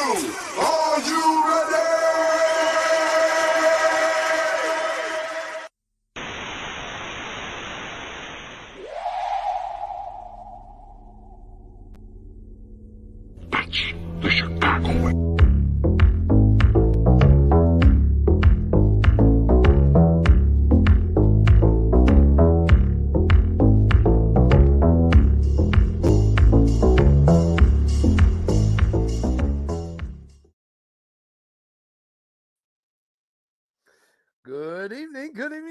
Are you ready? That's the Chicago way.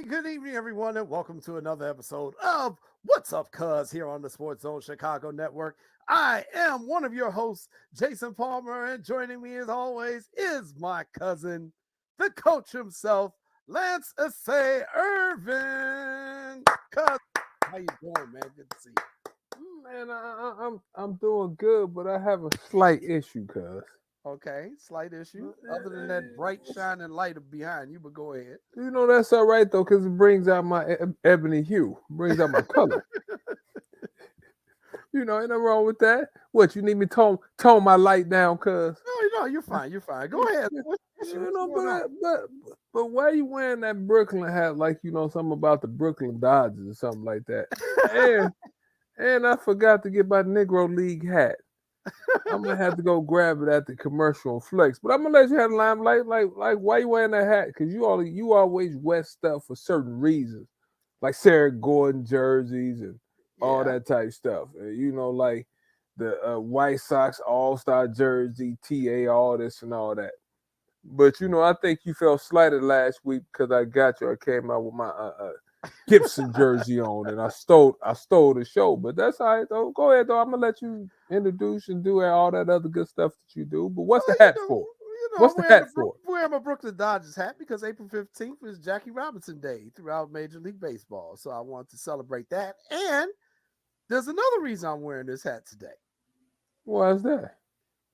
Good evening, everyone, and welcome to another episode of What's Up, Cuz, here on the Sports Zone Chicago Network. I am one of your hosts, Jason Palmer, and joining me as always is my cousin, the coach himself, Lance Assay Irvin. Cuz, how you doing, man? Good to see you. Man, I'm doing good, but I have a slight issue, cuz. Okay, slight issue. Other than that bright shining light behind you, but go ahead. You know that's all right though, cause it brings out my ebony hue, brings out my color. Ain't nothing wrong with that. What you need me tone my light down, cuz? No, you're fine. You're fine. Go ahead. What's going on? But why you wearing that Brooklyn hat like you know something about the Brooklyn Dodgers or something like that? And I forgot to get my Negro League hat. I'm gonna have to go grab it at the commercial flex. But I'm gonna let you have the limelight. Like why you wearing that hat? Cause you always wear stuff for certain reasons, like Sarah Gordon jerseys and all Yeah. that type stuff. Like the White Sox All Star jersey, TA, all this and all that. But I think you felt slighted last week because I got you. I came out with my Gibson jersey on, and I stole the show. But that's all right though. Go ahead though. I'm gonna let you introduce and do all that other good stuff that you do. But what's the hat for? What's the hat for? I'm wearing my Brooklyn Dodgers hat because April 15th is Jackie Robinson Day throughout Major League Baseball. So I want to celebrate that. And there's another reason I'm wearing this hat today. Why is that?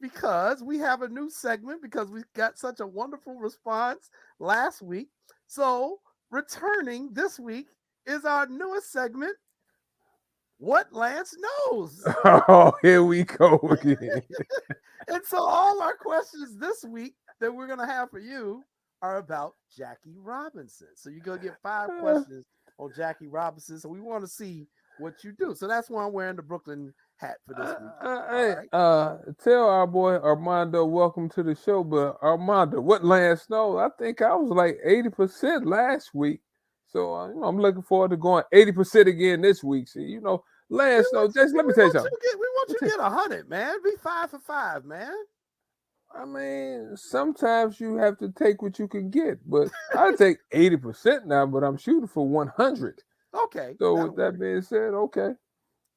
Because we have a new segment because we got such a wonderful response last week. So returning this week is our newest segment, What Lance Knows. Oh, here we go again. And so all our questions this week that we're going to have for you are about Jackie Robinson. So you're going to get 5 questions on Jackie Robinson. So we want to see what you do. So that's why I'm wearing the Brooklyn hat for this week. Tell our boy Armando welcome to the show. But Armando, what Lance knows? I think I was like 80% last week. So I'm looking forward to going 80% again this week. So Lance knows. Just let me tell you something. We want you to get 100, man. Be 5 for 5, man. I mean, sometimes you have to take what you can get, but I take 80% now, but I'm shooting for 100. Okay. So with that being said, okay.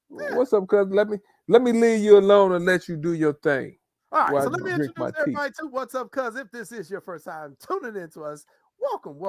Yeah. What's up, cuz? Let me leave you alone and let you do your thing. All right, so I let me drink introduce my everybody to What's Up, cuz. If this is your first time tuning in to us, welcome.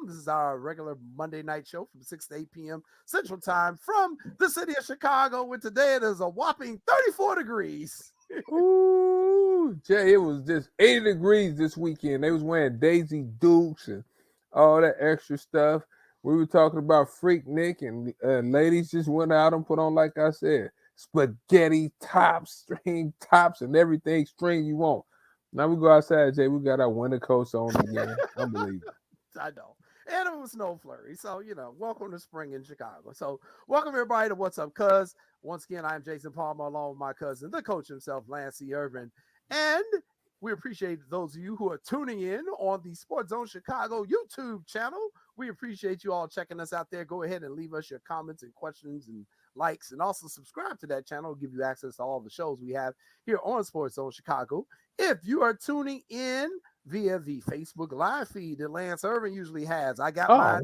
This is our regular Monday night show from 6 to 8 p.m. Central Time from the city of Chicago, where today it is a whopping 34 degrees. Ooh, Jay, it was just 80 degrees this weekend. They was wearing Daisy Dukes and all that extra stuff. We were talking about Freak Nick, and ladies just went out and put on, like I said, spaghetti tops, string tops, and everything string you want. Now we go outside, Jay. We got our winter coats on again. Unbelievable. I know. And it was snow flurry. So, welcome to spring in Chicago. So, welcome everybody to What's Up, cuz. Once again, I'm Jason Palmer along with my cousin, the coach himself, Lance C. Irvin. And we appreciate those of you who are tuning in on the Sports Zone Chicago YouTube channel. We appreciate you all checking us out there. Go ahead and leave us your comments and questions and likes, and also subscribe to that channel. It'll give you access to all the shows we have here on Sports Zone Chicago. If you are tuning in via the Facebook live feed that Lance Irvin usually has, I got mine.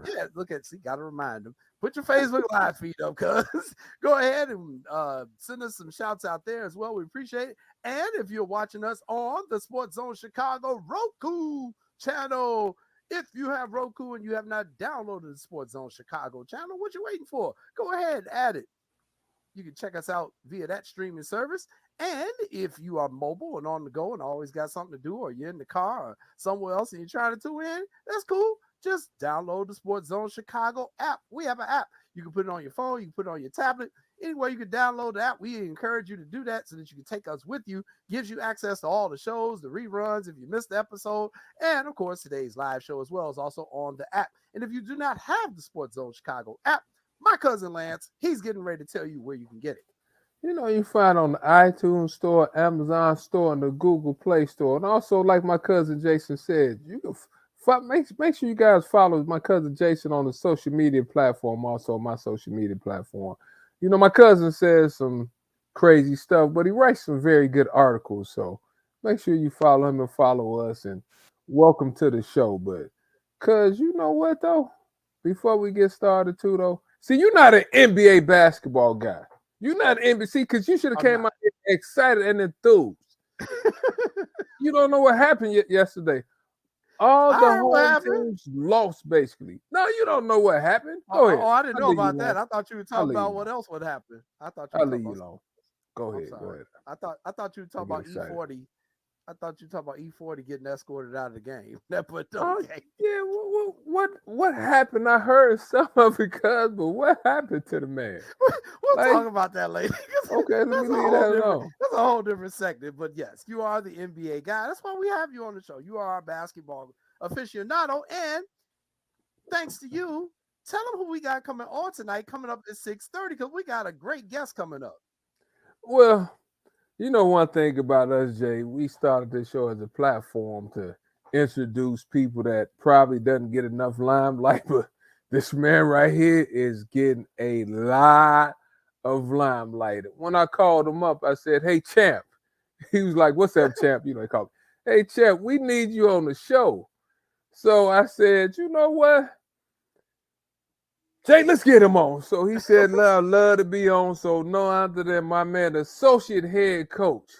Yeah, look at, see, got to remind them. Put your Facebook live feed up, cuz. Go ahead and send us some shouts out there as well. We appreciate it. And if you're watching us on the Sports Zone Chicago Roku channel, if you have Roku and you have not downloaded the Sports Zone Chicago channel, what you waiting for? Go ahead, add it. You can check us out via that streaming service. And if you are mobile and on the go and always got something to do, or you're in the car or somewhere else and you're trying to tune in, that's cool. Just download the Sports Zone Chicago app. We have an app. You can put it on your phone. You can put it on your tablet. Anywhere you can download the app, we encourage you to do that so that you can take us with you. Gives you access to all the shows, the reruns, if you missed the episode, and of course today's live show as well is also on the app. And if you do not have the Sports Zone Chicago app, my cousin Lance, he's getting ready to tell you where you can get it. You know, you find on the iTunes store, Amazon store, and the Google Play store. And also, like my cousin Jason said, you can make sure you guys follow my cousin Jason on the social media platform, also my social media platform. You know, my cousin says some crazy stuff, but he writes some very good articles. So make sure you follow him and follow us, and welcome to the show. But cuz you know what though? Before we get started too though, see, you're not an NBA basketball guy. You're not NBC because you should have came out here excited and enthused. You don't know what happened yesterday. All the home teams lost, basically. No, you don't know what happened. Go ahead. Oh, I didn't know about that. I thought you were talking about what else would happen. I thought you were talking about. Go ahead. I thought you were talking about E40. I thought you were talking about E40 getting escorted out of the game. Yeah. What happened? I heard some of it, but what happened to the man? We'll talk about that later. Okay, let me leave that alone. That's a whole different segment. But yes, you are the NBA guy. That's why we have you on the show. You are our basketball aficionado. And thanks to you, tell them who we got coming on tonight, coming up at 6:30, because we got a great guest coming up. Well, you know one thing about us, Jay, we started this show as a platform to introduce people that probably doesn't get enough limelight, but this man right here is getting a lot of limelight. When I called him up, I said, "Hey, champ." He was like, "What's up, champ?" You know, he called me, "Hey, champ, we need you on the show." So I said, "You know what? Jay, let's get him on." So he said, love to be on. So no other than my man, associate head coach,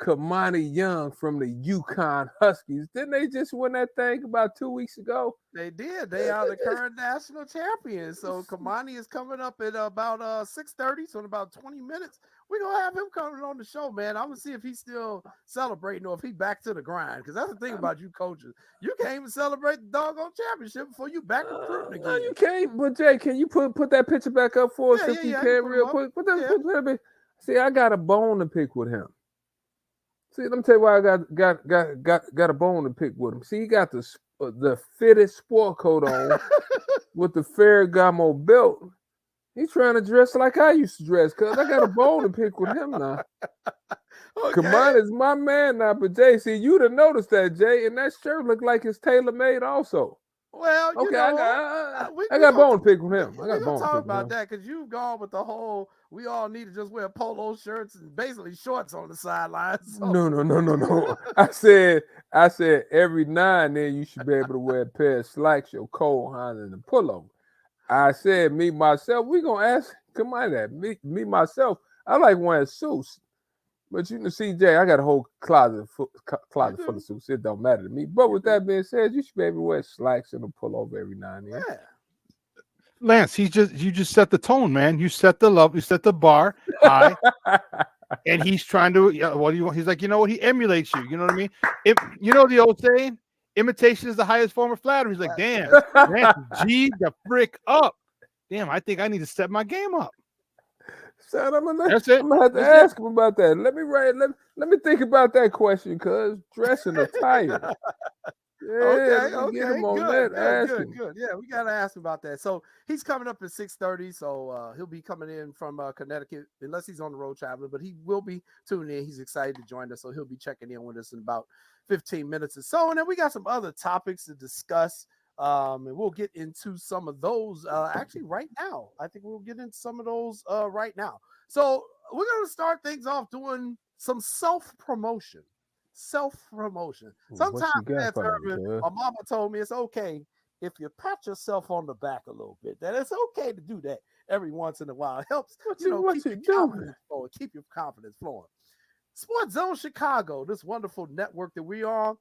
Kamani Young from the UConn Huskies. Didn't they just win that thing about 2 weeks ago? They did. They are the current national champions. So Kamani is coming up at about 6:30. So in about 20 minutes, we're going to have him coming on the show, man. I'm going to see if he's still celebrating or if he's back to the grind. Because that's the thing about you coaches. You can't even celebrate the doggone championship before you back recruiting again. No, you can't. But, Jay, can you put that picture back up for us if you can real quick? Put that. See, I got a bone to pick with him. See, let me tell you why I got a bone to pick with him. See, he got the fitted sport coat on with the Ferragamo belt. He's trying to dress like I used to dress, cuz I got a bone to pick with him now. Okay. Kamani is my man now, but Jay, see, you'd have noticed that, Jay, and that shirt looked like it's tailor-made also. Well, okay, I got a bone to pick with him. I got a bone to talk about that because you've gone with the whole. We all need to just wear polo shirts and basically shorts on the sidelines. So. No. I said every now and then you should be able to wear a pair of slacks, your cold hand, and a pullover. I said, me myself, we gonna ask Kamani that. Me myself, I like wearing suits. But you can see, Jay, I got a whole closet full of suits. It don't matter to me. But with that being said, you should be able to wear slacks and a pullover every now and then. Yeah. Lance, you just set the tone, man. You set the bar high, and he's trying to. What do you want? He's like, you know what? He emulates you. You know what I mean? You know the old saying, imitation is the highest form of flattery. He's like, damn, Lance, G the frick up. Damn, I think I need to step my game up. Son, I'm gonna have to ask him about that. Let me think about that question, cuz dressing attire. Okay, get him on that. Good. Yeah, we gotta ask him about that. So he's coming up at 6:30. So he'll be coming in from Connecticut, unless he's on the road traveling, but he will be tuning in. He's excited to join us, so he'll be checking in with us in about 15 minutes or so. And then we got some other topics to discuss. And we'll get into some of those actually right now. I think we'll get into some of those right now. So we're going to start things off doing some self-promotion. Sometimes, my mama told me it's okay if you pat yourself on the back a little bit. That it's okay to do that every once in a while. It helps keep your confidence flowing. Sports Zone Chicago, this wonderful network that we are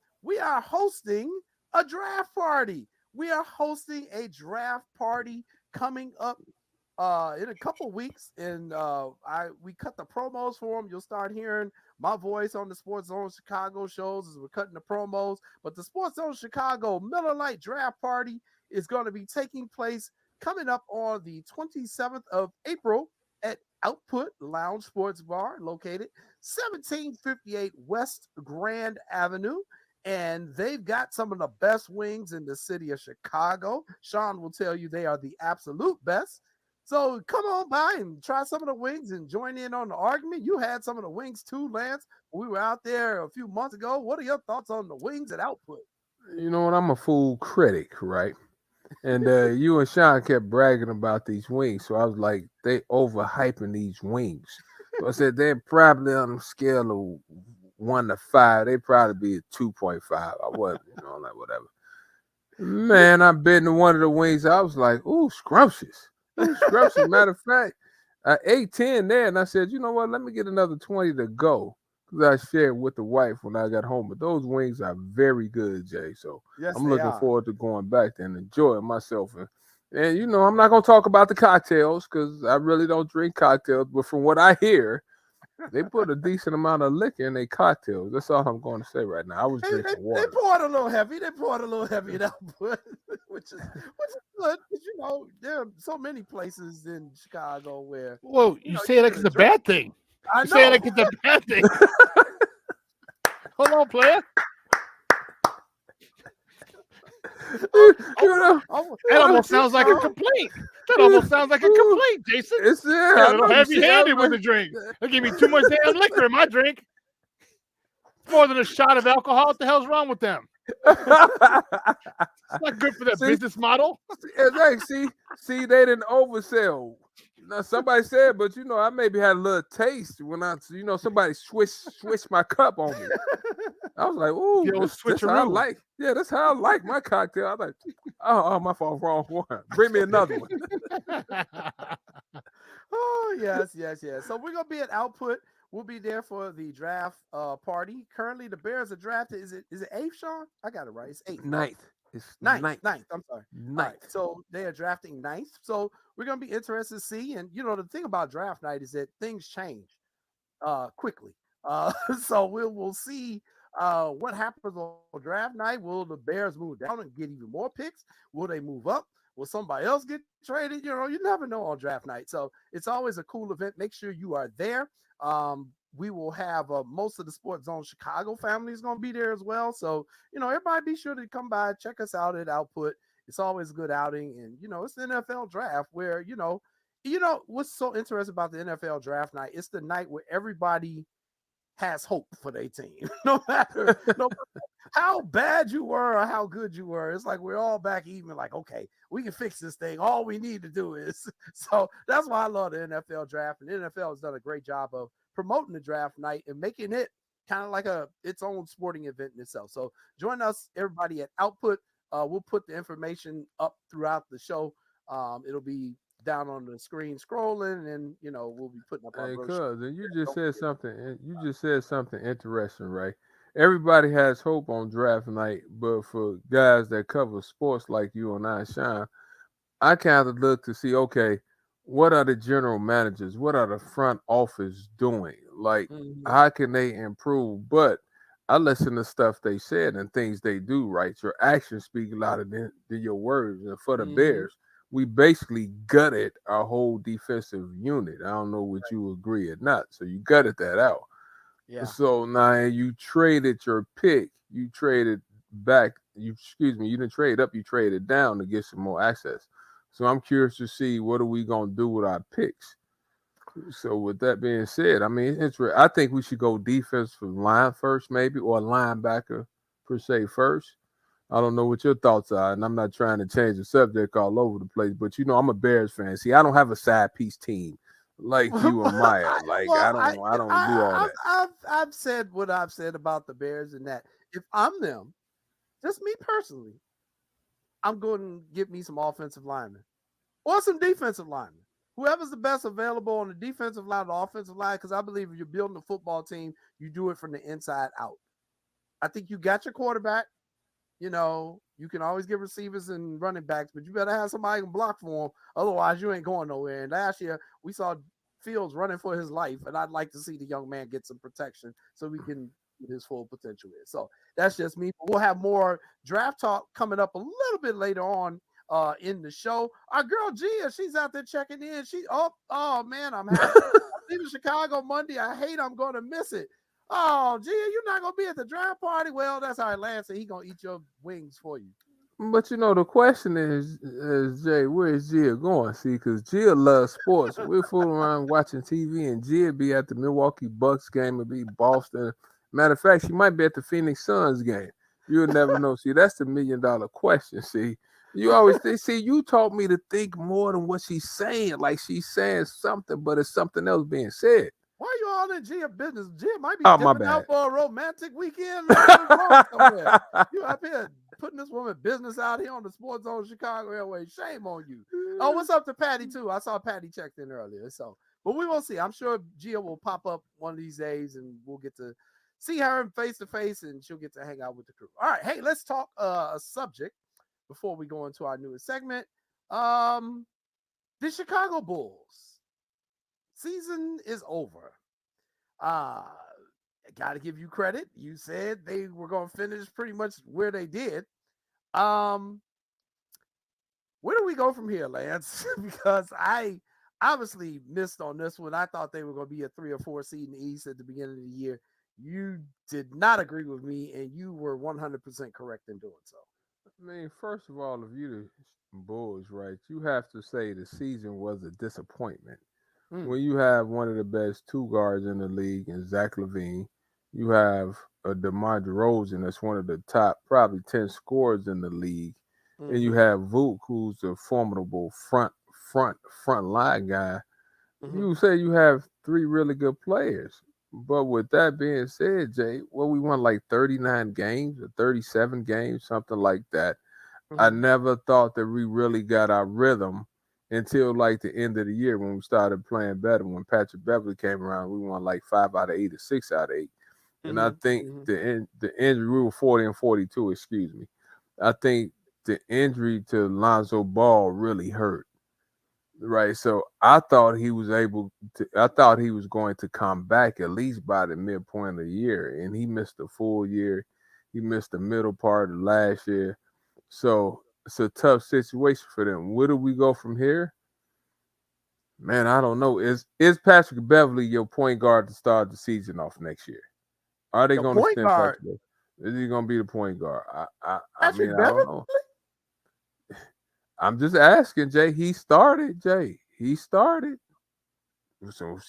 hosting a draft party. We are hosting a draft party coming up in a couple weeks, and we cut the promos for them. You'll start hearing my voice on the Sports Zone Chicago shows as we're cutting the promos. But the Sports Zone Chicago Miller Lite Draft Party is going to be taking place coming up on the 27th of April at Output Lounge Sports Bar, located 1758 West Grand Avenue. And they've got some of the best wings in the city of Chicago. Sean will tell you they are the absolute best. So come on by and try some of the wings and join in on the argument. You had some of the wings too, Lance. We were out there a few months ago. What are your thoughts on the wings at Output? You know what? I'm a food critic, right? And you and Sean kept bragging about these wings, so I was like, they overhyping these wings. So I said they're probably on a scale of 1 to 5. They probably be a 2.5. I wasn't, like whatever. Man, I bit into one of the wings. I was like, ooh, scrumptious. Ooh, scrumptious. Matter of fact, I ate 10 there, and I said, you know what? Let me get another 20 to go. Because I shared with the wife when I got home. But those wings are very good, Jay. So Yes, I'm they looking are. forward to going back there and enjoying myself. And I'm not going to talk about the cocktails because I really don't drink cocktails. But from what I hear, they put a decent amount of liquor in their cocktails. That's all I'm going to say right now. I was They drinking water. poured a little heavy. They poured a little heavy at Output, which is good. 'Cause, there are so many places in Chicago where Well, you say you it like get it's a drink. bad thing. I You say it know. like it's a bad thing. Hold on, player. That almost sounds like a complaint. That almost sounds like a complaint, Jason. It's Got a little I heavy-handed know, with the drink. They give me too much damn liquor in my drink. More than a shot of alcohol. What the hell's wrong with them? It's not good for their See? business model. Exactly. See, they didn't oversell. Now somebody said, but I maybe had a little taste when somebody switched my cup on me. I was like, ooh, The old that's how I switcheroo. like. Yeah, that's how I like my cocktail. I was like, oh, my fault, wrong one. Bring me another one. Oh, yes. So we're gonna be at Output. We'll be there for the draft party. Currently, the Bears are drafted. Is it eighth, Sean? I got it right. It's eighth. Ninth. It's Ninth. ninth. I'm sorry. All Ninth. right. So they are drafting ninth. So we're gonna be interested to see. And the thing about draft night is that things change quickly. So we'll see what happens on draft night. Will the Bears move down and get even more picks? Will they move up? Will somebody else get traded? You never know on draft night. So it's always a cool event. Make sure you are there. We will have most of the Sports Zone Chicago family is going to be there as well. So, everybody be sure to come by, check us out at Output. It's always a good outing. And, it's the NFL draft where, what's so interesting about the NFL draft night? It's the night where everybody has hope for their team. no matter how bad you were or how good you were. It's like we're all back even, like, okay, we can fix this thing. All we need to do is. So that's why I love the NFL draft. And the NFL has done a great job of promoting the draft night and making it kind of like its own sporting event in itself. So join us, everybody, at Output. We'll put the information up throughout the show. It'll be down on the screen scrolling, and we'll be putting up our Hey, brochure. cuz, and you just said something. You just said something interesting, right? Everybody has hope on draft night, but for guys that cover sports like you and I, Sean, I kind of look to see, okay, what are the general managers? What are the front office doing? Like, how can they improve? But I listen to stuff they said and things they do, right? Your actions speak louder than your words. And for the Bears, we basically gutted our whole defensive unit. I don't know what you agree or not. So you gutted that out. Yeah. So now you traded your pick. You traded back. You didn't trade up. You traded down to get some more access. So I'm curious to see what are we gonna do with our picks. So with that being said, I mean, I think we should go defensive line first, maybe, or linebacker per se first. I don't know what your thoughts are, and I'm not trying to change the subject all over the place, but I'm a Bears fan. See, I don't have a side piece team like you or Maya. Like I don't do all that. I've said what I've said about the Bears, and that if I'm them, just me personally, I'm going to get me some offensive linemen or some defensive linemen. Whoever's the best available on the defensive line, the offensive line, because I believe if you're building a football team, you do it from the inside out. I think you got your quarterback. You can always get receivers and running backs, but you better have somebody who can block for them. Otherwise, you ain't going nowhere. And last year, we saw Fields running for his life, and I'd like to see the young man get some protection so we can get his full potential in. So that's just me. We'll have more draft talk coming up a little bit later on in the show. Our girl Gia, she's out there checking in. Oh man, I'm happy. I'm leaving Chicago Monday. I hate I'm going to miss it. Oh, Gia, you're not gonna be at the draft party. Well, that's all right, Lance. He gonna eat your wings for you. But the question is Jay, where is Gia going? See, because Gia loves sports. We're fooling around watching TV, and Gia be at the Milwaukee Bucks game and be Boston. Matter of fact, she might be at the Phoenix Suns game. You'll never know. See, that's the $1 million question. See, you taught me to think more than what she's saying. Like she's saying something, but it's something else being said. Why are you all in Gia business? Gia might be Oh, my dipping out bad. for a romantic weekend. Man, what's wrong somewhere? You up here putting this woman business out here on the Sports Zone Chicago Airways. Shame on you. Oh, what's up to Patty too? I saw Patty checked in earlier. So, but we will see. I'm sure Gia will pop up one of these days, and we'll get to see her face to face, and she'll get to hang out with the crew. All right, hey, let's talk a subject before we go into our newest segment. The Chicago Bulls season is over. Got to give you credit. You said they were going to finish pretty much where they did. Where do we go from here, Lance? Because I obviously missed on this one. I thought they were going to be a 3 or 4 seed in the East at the beginning of the year. You did not agree with me, and you were 100% correct in doing so. I mean, first of all, if you the Bulls, right, you have to say the season was a disappointment. When you have one of the best 2 guards in the league in Zach LaVine, you have a DeMar DeRozan that's one of the top probably 10 scorers in the league, and you have Vuk, who's a formidable front line guy. You say you have 3 really good players. But with that being said, Jay, we won like 39 games or 37 games, something like that. I never thought that we really got our rhythm until like the end of the year when we started playing better. When Patrick Beverly came around, we won like 5 out of 8 or 6 out of 8. And I think the injury, we were 40 and 42, excuse me. I think the injury to Lonzo Ball really hurt. Right. So I thought he was going to come back at least by the midpoint of the year. And he missed the full year. He missed the middle part of last year. So it's a tough situation for them. Where do we go from here? Man, I don't know. Is Patrick Beverly your point guard to start the season off next year? Are they going to extend Patrick Beverly? Is he going to be the point guard? I don't know. I'm just asking, Jay. He started, Jay. He started. So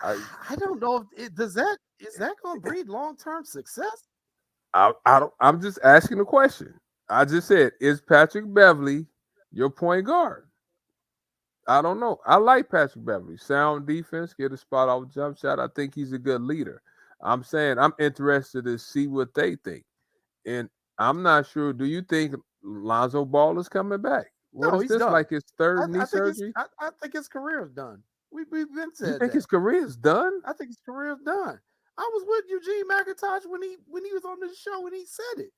I don't know if is that going to breed long-term success? I'm just asking the question. I just said, is Patrick Beverly your point guard? I don't know. I like Patrick Beverly. Sound defense, get a spot off jump shot. I think he's a good leader. I'm saying I'm interested to see what they think. And I'm not sure. Do you think Lonzo Ball is coming back? What is this, done. like his third knee surgery? I think his career is done. We've been said You think his career is done? I think his career is done. I was with Eugene McIntosh when he was on the show and he said it.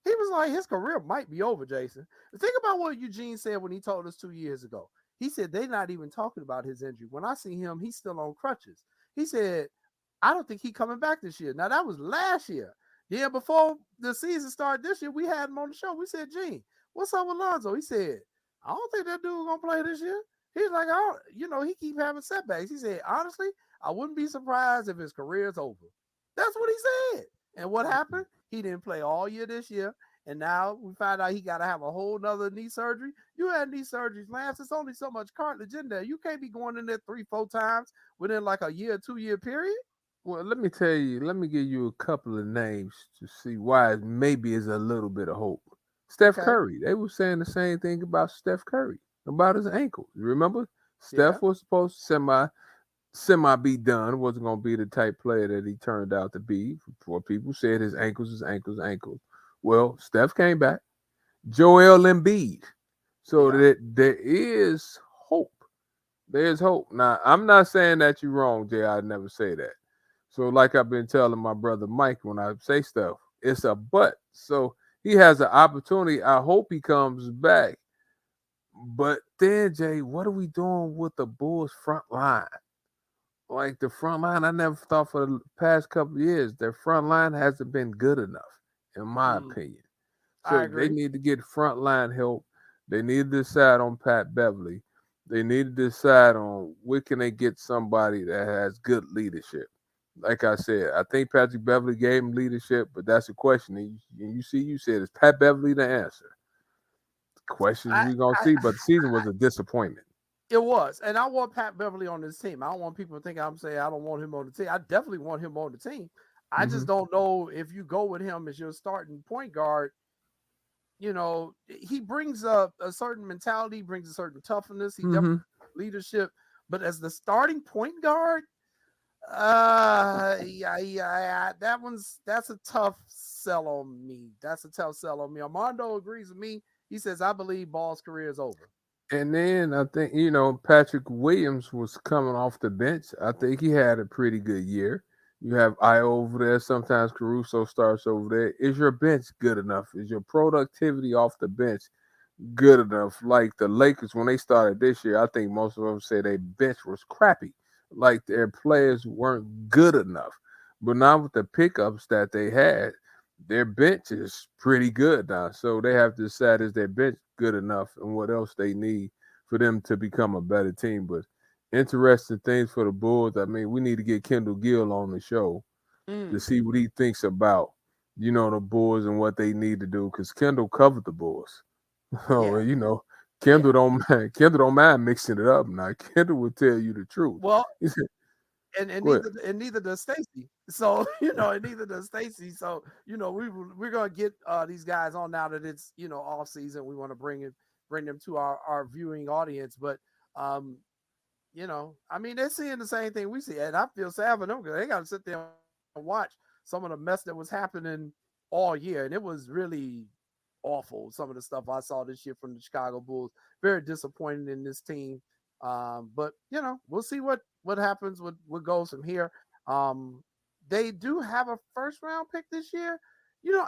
He was like, his career might be over, Jason. Think about what Eugene said when he told us 2 years ago. He said they're not even talking about his injury. When I see him, he's still on crutches. He said, I don't think he's coming back this year. Now, that was last year. Yeah, before the season started this year, we had him on the show. We said, Gene, what's up with Lonzo? He said, I don't think that dude's going to play this year. He's like, he keep having setbacks. He said, honestly, I wouldn't be surprised if his career's over. That's what he said. And what happened? He didn't play all year this year. And now we find out he got to have a whole nother knee surgery. You had knee surgeries, Lance. It's only so much cartilage in there. You can't be going in there 3-4 times within like a year, 2-year period. Well, let me give you a couple of names to see why maybe is a little bit of hope. Steph Curry. They were saying the same thing about Steph Curry, about his ankle. You remember? Steph was supposed to semi be done. Wasn't going to be the type player that he turned out to be. Before people said his ankles. Well, Steph came back. Joel Embiid. So that there is hope. There's hope. Now, I'm not saying that you're wrong, Jay. I'd never say that. So like I've been telling my brother Mike when I say stuff, it's a but. So he has an opportunity. I hope he comes back. But then, Jay, what are we doing with the Bulls front line? Like the front line, I never thought for the past couple of years, their front line hasn't been good enough, in my opinion. So they need to get front line help. They need to decide on Pat Beverly. They need to decide on where can they get somebody that has good leadership. Like I said, I think Patrick Beverly gave him leadership, but that's a question. And you said, is Pat Beverly the answer? Questions I, we're gonna I, see, but the season was a disappointment. it was, and I want Pat Beverly on this team. I don't want people to think I'm saying I don't want him on the team. I definitely want him on the team. I Mhm. just don't know if you go with him as your starting point guard. He brings a certain mentality, brings a certain toughness, he definitely Mhm. leadership. But as the starting point guard, yeah, that's a tough sell on me. That's a tough sell on me. Armando agrees with me. He says, I believe Ball's career is over. And then I think Patrick Williams was coming off the bench. I think he had a pretty good year. You have Io over there. Sometimes Caruso starts over there. Is your bench good enough? Is your productivity off the bench good enough? Like the Lakers when they started this year, I think most of them say their bench was crappy. Like their players weren't good enough. But now with the pickups that they had, their bench is pretty good now. So they have to decide is their bench good enough and what else they need for them to become a better team. But interesting things for the Bulls. I mean, we need to get Kendall Gill on the show to Mm, see what he thinks about, the Bulls and what they need to do. Because Kendall covered the Bulls. So, yeah, Kendall yeah. don't mind mixing it up now. Kendall will tell you the truth. Well, He said, and go ahead. neither does Stacy. So and neither does Stacy. So we're gonna get these guys on now that it's off season. We want to bring them to our viewing audience. But I mean they're seeing the same thing we see, and I feel sad for them because they got to sit there and watch some of the mess that was happening all year, and it was really awful. Some of the stuff I saw this year from the Chicago Bulls, very disappointing in this team. But we'll see what happens, what goes from here. They do have a first round pick this year.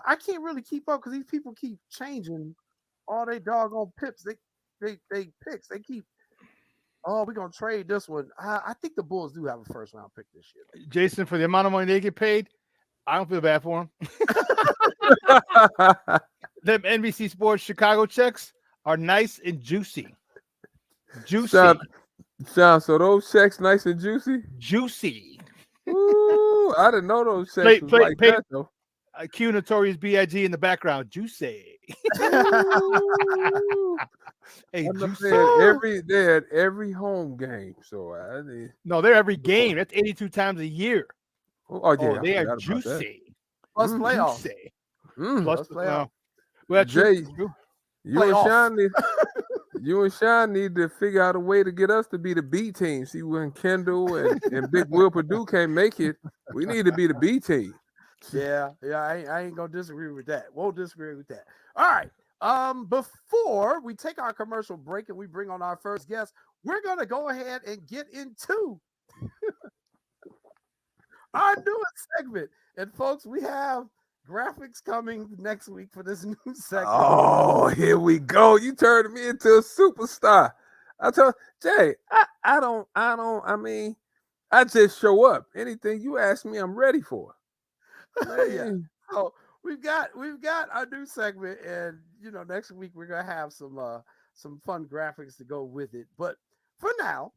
I can't really keep up because these people keep changing all they doggone pips. They picks. They keep. Oh, we're gonna trade this one. I think the Bulls do have a first round pick this year. Jason, for the amount of money they get paid, I don't feel bad for them. Them NBC Sports Chicago checks are nice and juicy. Sean, so those checks nice and juicy? Juicy. Ooh, I didn't know those checks was like Pay, that though. Q Notorious B.I.G. in the background. Juicy. Ooh. Hey, I know juicy. they had every home game. So I mean, No, they're every game. That's 82 times a year. oh Oh, yeah, I they are forgot about that. juicy. Plus Mhm. playoffs. Juicy. Mm. Plus, Plus playoffs. well, Jay, true. you and Playoff. Sean need to figure out a way to get us to be the B team. See, when Kendall and Big Will Purdue can't make it, we need to be the B team. Yeah, I ain't gonna disagree with that. Won't disagree with that. All right. Before we take our commercial break and we bring on our first guest, we're gonna go ahead and get into our newest segment. And folks, we have graphics coming next week for this new segment. Oh, here we go. You turned me into a superstar. I told Jay, I mean, I just show up. Anything you ask me, I'm ready for. Yeah. Man. So we've got our new segment, and next week we're gonna have some fun graphics to go with it. But for now,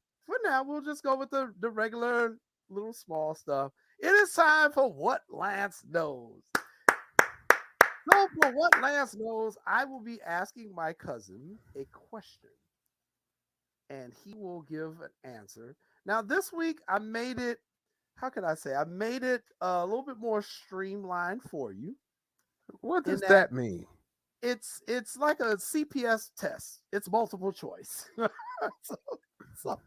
we'll just go with the regular little small stuff. It is time for What Lance Knows. So for What Lance Knows, I will be asking my cousin a question, and he will give an answer. Now this week I made it. How can I say? I made it a little bit more streamlined for you. What In does that that mean? it's like a CPS test. It's multiple choice. so, so,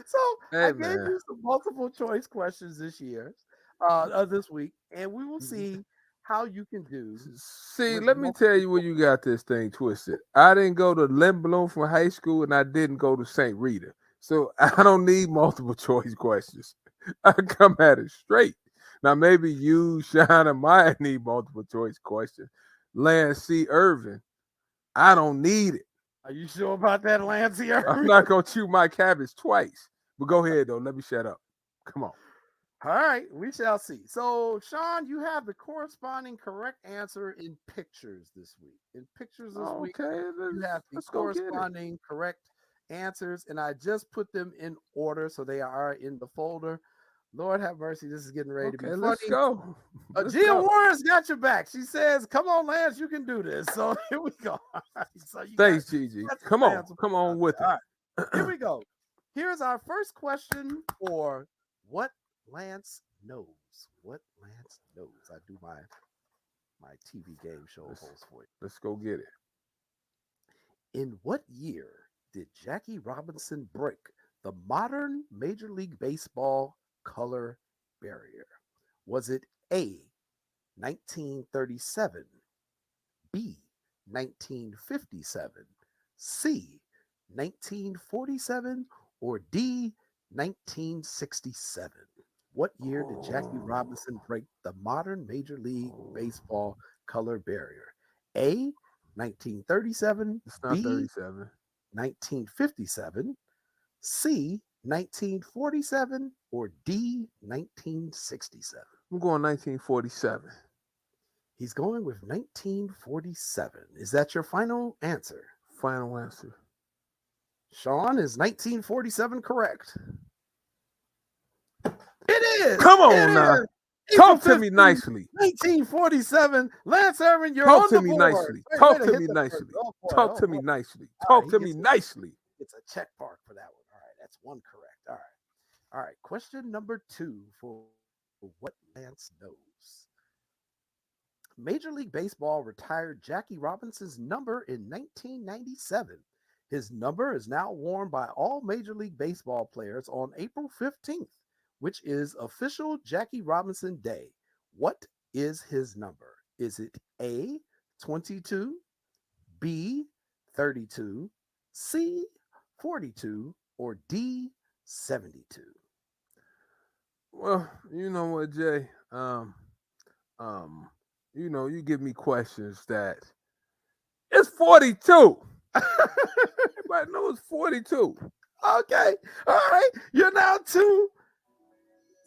so I Hey gave man. you some multiple choice questions this week, and we will see how you can do See, with let me tell multiple you where you got this thing twisted. I didn't go to Lynn Bloomfield High School and I didn't go to St. Rita. So I don't need multiple choice questions. I come at it straight. Now maybe you, Sean, and Maya need multiple choice questions. Lance C. Irvin, I don't need it. Are you sure about that, Lance? I'm not gonna chew my cabbage twice. But go ahead though. Let me shut up. Come on. All right, we shall see. So, Sean, you have the corresponding correct answer in pictures this week. In pictures this week, Okay, you have the let's go get it. corresponding correct answers, and I just put them in order so they are in the folder. Lord have mercy, this is getting ready to be Okay, funny. let's go. Let's Gia go. Warren's got your back. She says, "Come on, Lance, you can do this." So here we go. So you Thanks, got- Gigi. that's Come the on, answer. come on with it. All right, here we go. Here's our first question for what Lance knows. What Lance knows. I do my TV game show host for you. Let's go get it. In what year did Jackie Robinson break the modern Major League Baseball color barrier? Was it A, 1937, B, 1957, C, 1947, or D, 1967? What year did Jackie Robinson break the modern Major League Baseball color barrier? A, 1937, It's not B, 37. 1957, C, 1947, or D, 1967? I'm going 1947. He's going with 1947. Is that your final answer? Final answer. Sean, is 1947 correct? It is. Come on It now. is. Talk April to me 15, nicely. 1947. Lance Irvin, you're Talk on to the me board. nicely. Way Talk to to hit me the nicely. first. Oh, boy. Talk Oh, to me boy. nicely. All Talk right, to he me gets nicely. It's a check mark for that one. All right, that's one correct. All right. All right. Question number 2 for what Lance knows. Major League Baseball retired Jackie Robinson's number in 1997. His number is now worn by all Major League Baseball players on April 15th, which is official Jackie Robinson Day. What is his number? Is it A, 22, B, 32, C, 42, or D, 72? Well, you know what, Jay? You give me questions that it's 42. Everybody knows it's 42. Okay. All right. You're now 2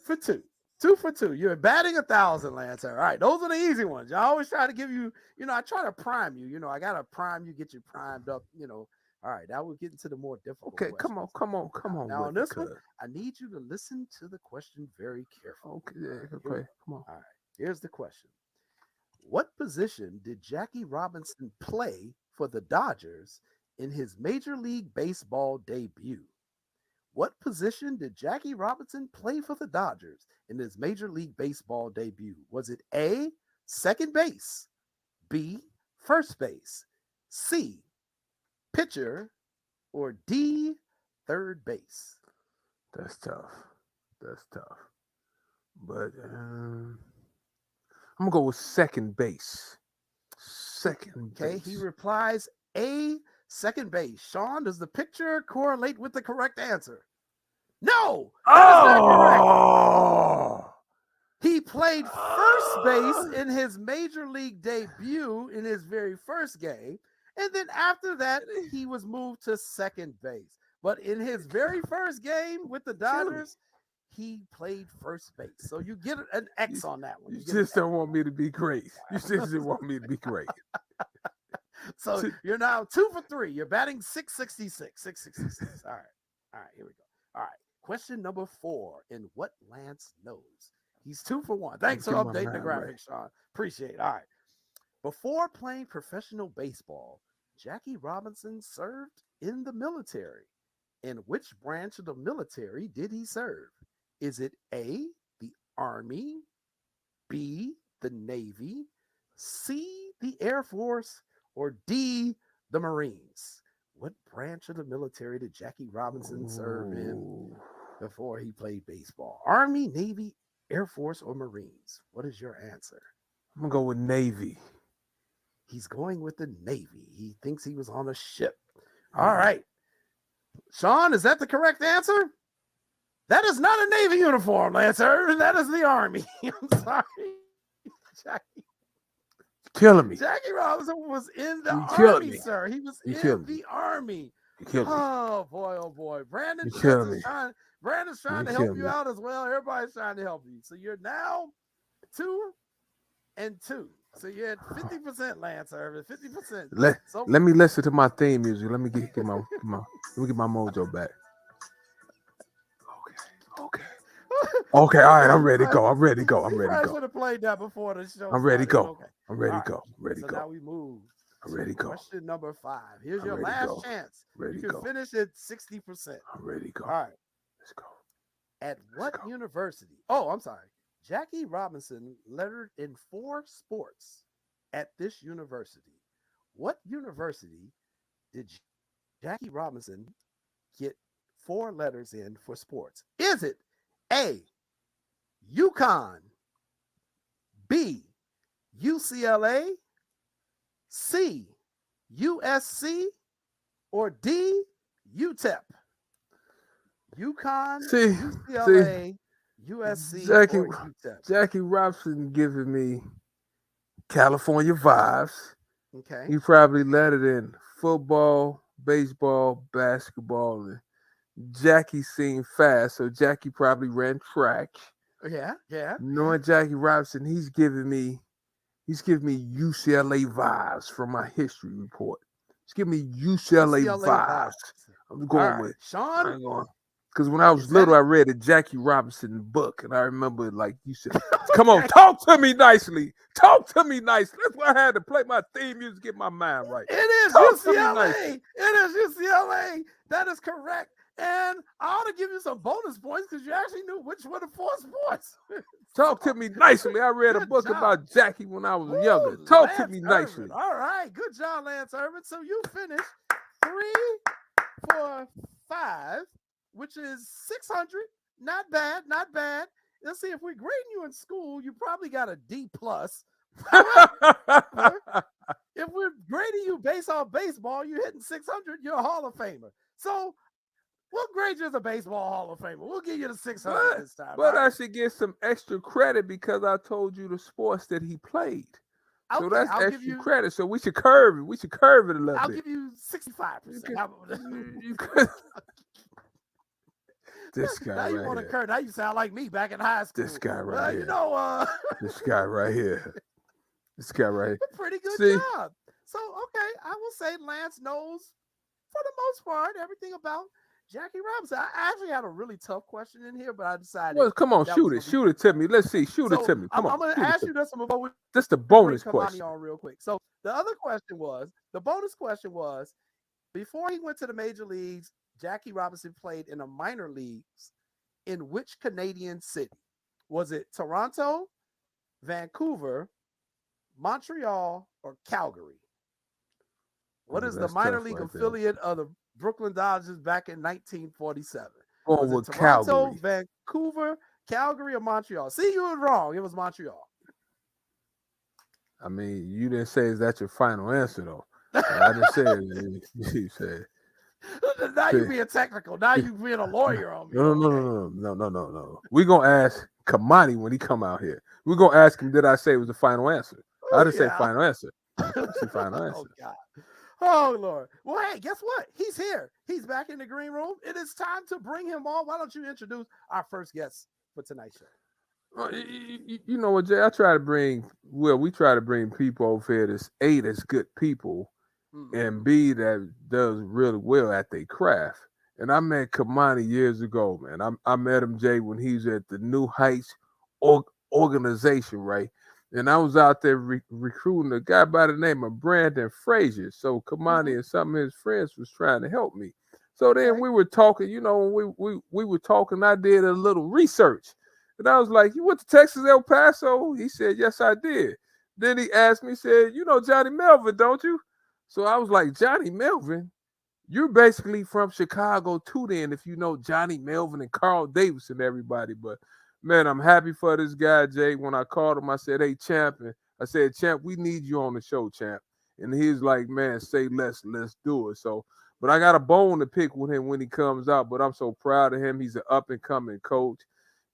for 2. 2 for 2. You're batting 1,000, Lance. All right. Those are the easy ones. I always try to give you, I try to prime you. I got to prime you, get you primed up, All right. Now we're getting to the more difficult Okay, questions. come on. Now, on with it, this one, cuz. I need you to listen to the question very carefully. Okay, yeah, okay, come on. All right. Here's the question. What position did Jackie Robinson play for the Dodgers in his Major League Baseball debut? What position did Jackie Robinson play for the Dodgers in his Major League Baseball debut? Was it A, second base, B, first base, C, pitcher, or D, third base? That's tough. But I'm gonna go with second base. Second Okay, base. he replies A, second base. Sean, does the picture correlate with the correct answer? No! That is not correct. Oh! He played first base in his major league debut in his very first game. And then after that, he was moved to second base. But in his very first game with the Dodgers, he played first base. So you get an X on that one. You get just an don't want me to be great. You just didn't want me to be great. X. So you're now 2 for 3. You're batting 666. 666. All right, here we go. All right. Question number 4 in what Lance knows. He's 2 for 1. Thanks for Get my updating the mind right. graphics, Sean. Appreciate it. All right. Before playing professional baseball, Jackie Robinson served in the military. In which branch of the military did he serve? Is it A, the Army, B, the Navy, C, the Air Force, or D, the Marines? What branch of the military did Jackie Robinson serve in Ooh. before he played baseball? Army, Navy, Air Force, or Marines? What is your answer? I'm gonna go with Navy. He's going with the Navy. He thinks he was on a ship. All right. Sean, is that the correct answer? That is not a Navy uniform, Lance Irvin. That is the Army. I'm sorry. Killing me. Jackie Robinson was in the You killing Army, me. sir. He was You in killing me. the Army. You kill me. Oh boy. Brandon You kill me. Brandon's trying You to help kill you me. out as well. Everybody's trying to help you. So you're now 2 and 2. So you're at 50%, Lance Irvin. 50%. So Let me listen to my theme music. Let me get my mojo back. Okay. All right, I'm ready to go. I'm ready to go. You probably should have played that before the show. I'm ready to started. go. Okay. I'm ready All to go. I'm ready So to now go. we move. I'm ready to go. Question number 5. Here's I'm your ready to last go. chance. Ready You to can go. finish at 60%. I'm ready to go. All right. Let's go. At what go. university? Oh, I'm sorry. Jackie Robinson lettered in 4 sports at this university. What university did Jackie Robinson get 4 letters in for sports? Is it A, UConn, B, UCLA, C, USC, or D, UTEP? UConn, See, UCLA, USC, Jackie- or UTEP. Jackie Robinson giving me California vibes. Okay. He probably let it in football, baseball, basketball, and Jackie seemed fast, so Jackie probably ran track. Yeah. Knowing Jackie Robinson, he's giving me UCLA vibes from my history report. He's giving me UCLA vibes. I'm going All right. with Sean. because when I was Is little, that- I read a Jackie Robinson book, and I remember like you said, "Come on, talk to me nicely. Talk to me nicely." That's why I had to play my theme music, get my mind right. It is Talk to me UCLA. nicely. It is UCLA. That is correct. And I ought to give you some bonus points because you actually knew which were the 4 sports. Talk to me nicely. I read a Good book job. about Jackie when I was Woo, younger. Talk to Lance me Irvin. nicely. All right. Good job, Lance Irvin. So you finished 3 for 5, which is 600. Not bad. Let's see, if we're grading you in school, you probably got a D+. If we're grading you based on baseball, you're hitting 600, you're a Hall of Famer. So we'll grade you as a baseball Hall of Famer. We'll give you the 600 this time. But all I right? should get some extra credit because I told you the sports that he played. So Okay, that's I'll give extra you- credit. So we should curve it. We should curve it a little I'll bit. give you 65%. How about that? You could- This guy Now you right want to here. curve. Now you sound like me back in high school. This guy right Well, here. you know, This guy right here. This guy right here. pretty good See? job. So, okay, I will say Lance knows, for the most part, everything about Jackie Robinson. I actually had a really tough question in here, but I decided. Well, come on, that shoot was it. gonna be- Shoot it to me. Let's see. Shoot So, it to me. Come I'm on. going to shoot it ask to you me. this one before we Just the bring bonus Kamani question. on real quick. So the other question was, the bonus question was, before he went to the major leagues, Jackie Robinson played in the minor leagues in which Canadian city? Was it Toronto, Vancouver, Montreal, or Calgary? What Oh, is the that's minor tough league right there. affiliate of the Brooklyn Dodgers back in 1947? Going Was with it Toronto, Calgary. Vancouver, Calgary, or Montreal? See, you were wrong. It was Montreal. I mean, you didn't say is that your final answer though. I didn't say it. You said Now you being technical. Now you being a lawyer on me. no. We're gonna ask Kamani when he come out here. We're gonna ask him, did I say it was the final answer? I didn't say Yeah. final answer. I said final Oh answer. God. Oh Lord. Well, hey, guess what? He's here. He's back in the green room. It is time to bring him on. Why don't you introduce our first guest for tonight's show? You know what, Jay? We try to bring people over here that's A, that's good people, Mhm. and B, that does really well at their craft. And I met Kamani years ago, man. I met him, Jay, when he was at the New Heights organization, right? And I was out there recruiting a guy by the name of Brandon Frazier. So Kamani and some of his friends was trying to help me. So then Okay. we were talking, we were talking. I did a little research. And I was like, you went to Texas, El Paso? He said, yes, I did. Then he asked me, said, you know Johnny Melvin, don't you? So I was like, Johnny Melvin? You're basically from Chicago too then, if you know Johnny Melvin and Carl Davis and everybody. But, man, I'm happy for this guy, Jay. When I called him, I said, hey, Champ. And I said, Champ, we need you on the show, Champ. And he's like, man, say less, let's do it. So, but I got a bone to pick with him when he comes out, but I'm so proud of him. He's an up-and-coming coach.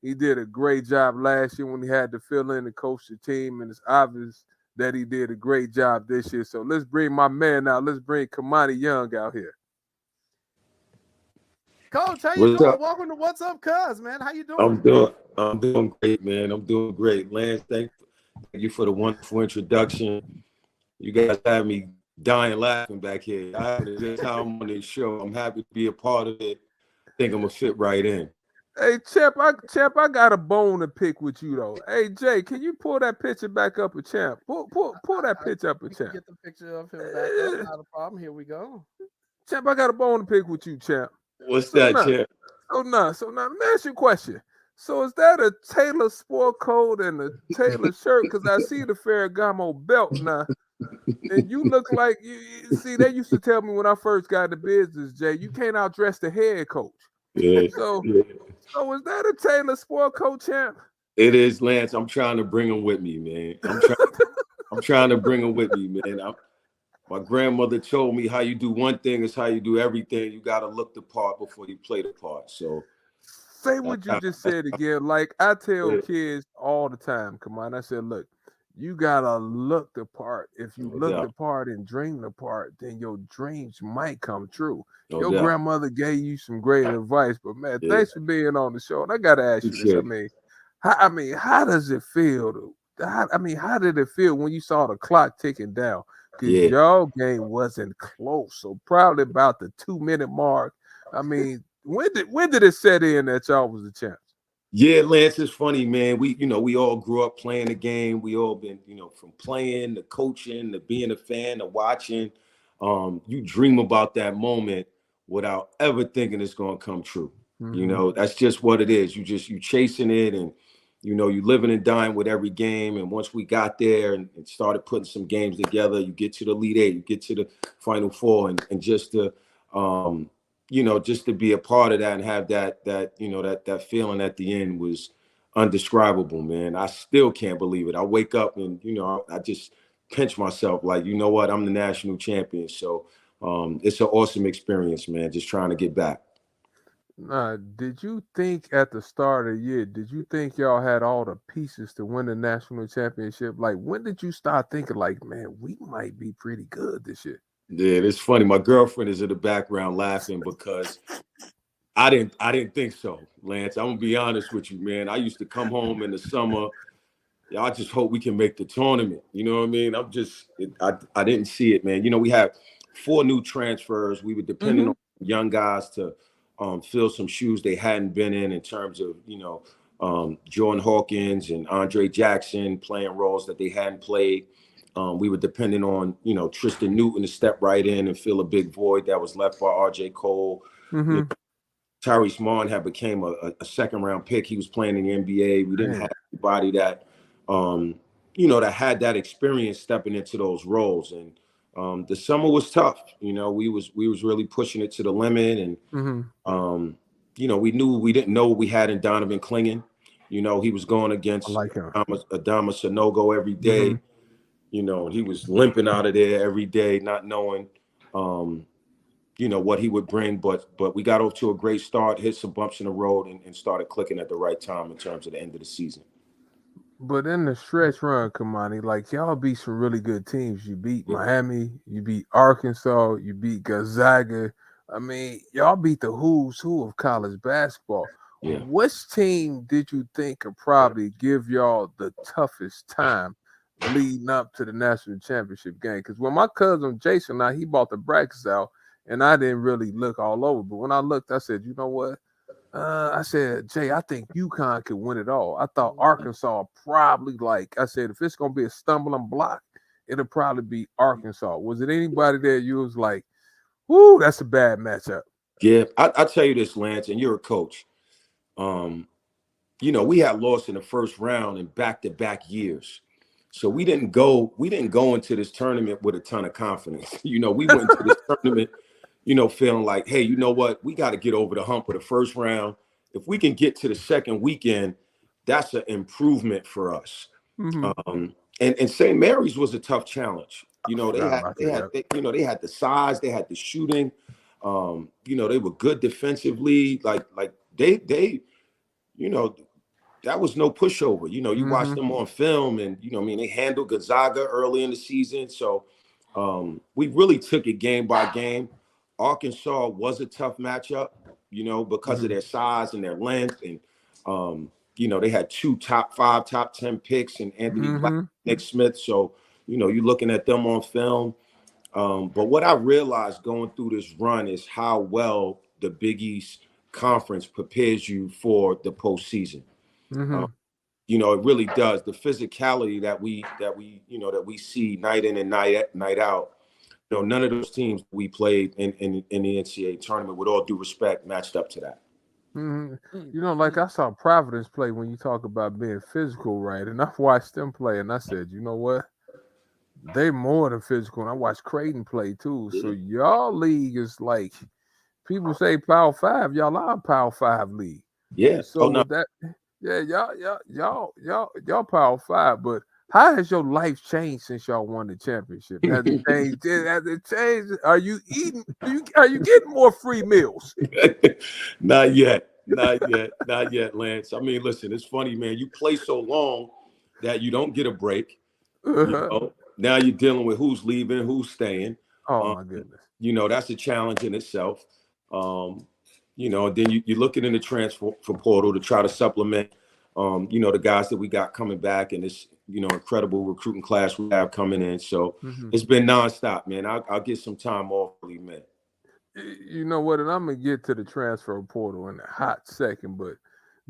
He did a great job last year when he had to fill in and coach the team, and it's obvious that he did a great job this year. So let's bring my man out. Let's bring Kamani Young out here. Coach, how you What's doing? up? Welcome to What's Up, Cuz, man. How you doing? I'm doing great, man. I'm doing great. Lance, thank you for the wonderful introduction. You guys have me dying laughing back here. I having a good time on this show. I'm happy to be a part of it. I think I'm gonna fit right in. Hey, Champ, I got a bone to pick with you though. Hey, Jay, can you pull that picture back up, a Champ? Pull that picture up, a We can Champ. get the picture of him back up. Not a problem. Here we go. Champ, I got a bone to pick with you, Champ. What's So that, now, champ? so now, let me ask you a question. So is that a Taylor sport coat and a Taylor shirt? Because I see the Ferragamo belt now. And you look like see, they used to tell me when I first got into business, Jay, you can't outdress the head coach. Yeah, So yeah. so is that a Taylor sport coat, Champ? It is, Lance. I'm trying to bring him with me, man. I'm trying to bring him with me, man. My grandmother told me how you do one thing is how you do everything. You got to look the part before you play the part. So Say that's what you how, just said again. Like I tell yeah, kids all the time, come on. I said, look, you gotta look the part. If you no look the doubt, part and dream the part, then your dreams might come true. no Your doubt. grandmother gave you some great advice, but man, Yeah, thanks for being on the show. And I gotta ask you this. appreciate it. How does it feel? How did it feel when you saw the clock ticking down? Because Yeah. your game wasn't close. So probably about the 2 minute mark. When did it set in that y'all was the champs? Yeah, Lance, it's funny, man. We all grew up playing the game. We all been, from playing to coaching to being a fan to watching. You dream about that moment without ever thinking it's gonna come true. Mm-hmm. That's just what it is. You chasing it, and you living and dying with every game. And once we got there and started putting some games together, you get to the Elite Eight, you get to the Final Four, and just to just to be a part of that and have that feeling at the end was undescribable, man. I still can't believe it. I wake up and I just pinch myself like, you know what, I'm the national champion. So it's an awesome experience, man. Just trying to get back. Did you think at the start of the year, did you think y'all had all the pieces to win the national championship? Like, when did you start thinking, like, man, we might be pretty good this year? Yeah, it's funny. My girlfriend is in the background laughing because I didn't think so, Lance. I'm gonna be honest with you, man. I used to come home in the summer. Yeah, I just hope we can make the tournament. You know what I mean? I didn't see it, man. We have 4 new transfers. We were depending Mm-hmm. on young guys to fill some shoes they hadn't been in terms of, Jordan Hawkins and Andre Jackson playing roles that they hadn't played. We were depending on, Tristan Newton to step right in and fill a big void that was left by RJ Cole. Mm-hmm. Tyrese Martin had became a second round pick. He was playing in the NBA. We didn't have anybody that, that had that experience stepping into those roles. And the summer was tough. We was really pushing it to the limit. And, Mm-hmm. we didn't know what we had in Donovan Clingan. He was going I against like him. Adama Sanogo every day. Mm-hmm. He was limping out of there every day, not knowing, what he would bring. But we got off to a great start, hit some bumps in the road, and started clicking at the right time in terms of the end of the season. But in the stretch run, Kamani, like y'all beat some really good teams. You beat Miami, you beat Arkansas, you beat Gonzaga. I mean, y'all beat the who's who of college basketball. Yeah. Which team did you think could probably give y'all the toughest time leading up to the national championship game? Because when my cousin Jason and he bought the brackets out, and I didn't really look all over, but when I looked, I said, you know what? I said, Jay, I think UConn could win it all. I thought Arkansas probably, like I said, if it's gonna be a stumbling block, it'll probably be Arkansas. Was it anybody there you was like, whoo, that's a bad matchup? Yeah, I tell you this, Lance, and you're a coach. We had lost in the first round in back-to-back years. So we didn't go into this tournament with a ton of confidence. We went into this tournament, feeling like, hey, you know what? We got to get over the hump of the first round. If we can get to the second weekend, that's an improvement for us. Mm-hmm. And St. Mary's was a tough challenge. They Forgot had about they that. had they had the size, they had the shooting. They were good defensively. Like they that was no pushover. You watch them on film, and they handled Gonzaga early in the season. So we really took it game by game. Arkansas was a tough matchup. you know, because of their size and their length. And, you know, they had 2 top 5, top 10 picks and Anthony Black, Nick Smith. So, you know, you're looking at them on film. But what I realized going through this run is how well the Big East Conference prepares you for the postseason. You know, it really does. The physicality that we see night in and night out. You know, none of those teams we played in the NCAA tournament, with all due respect, matched up to that. You know, like I saw Providence play when you talk about being physical, right? And I watched them play, and I said, you know what? They more than physical. And I watched Creighton play too. So y'all league is like, people say Power 5. Y'all are a Power 5 league. Yeah. So with that, y'all Power 5. But how has your life changed since y'all won the championship? Has it changed? Has it changed? Are you eating? Are you getting more free meals? Not yet, Lance. I mean, listen, it's funny, man. You play so long that you don't get a break. You know? Now you're dealing with who's leaving, who's staying. Oh my goodness. You know, that's a challenge in itself. You know, then you're looking in the transfer portal to try to supplement, you know, the guys that we got coming back and this, you know, incredible recruiting class we have coming in. So it's been nonstop, man. I'll get some time off, man. You know what? And I'm going to get to the transfer portal in a hot second, but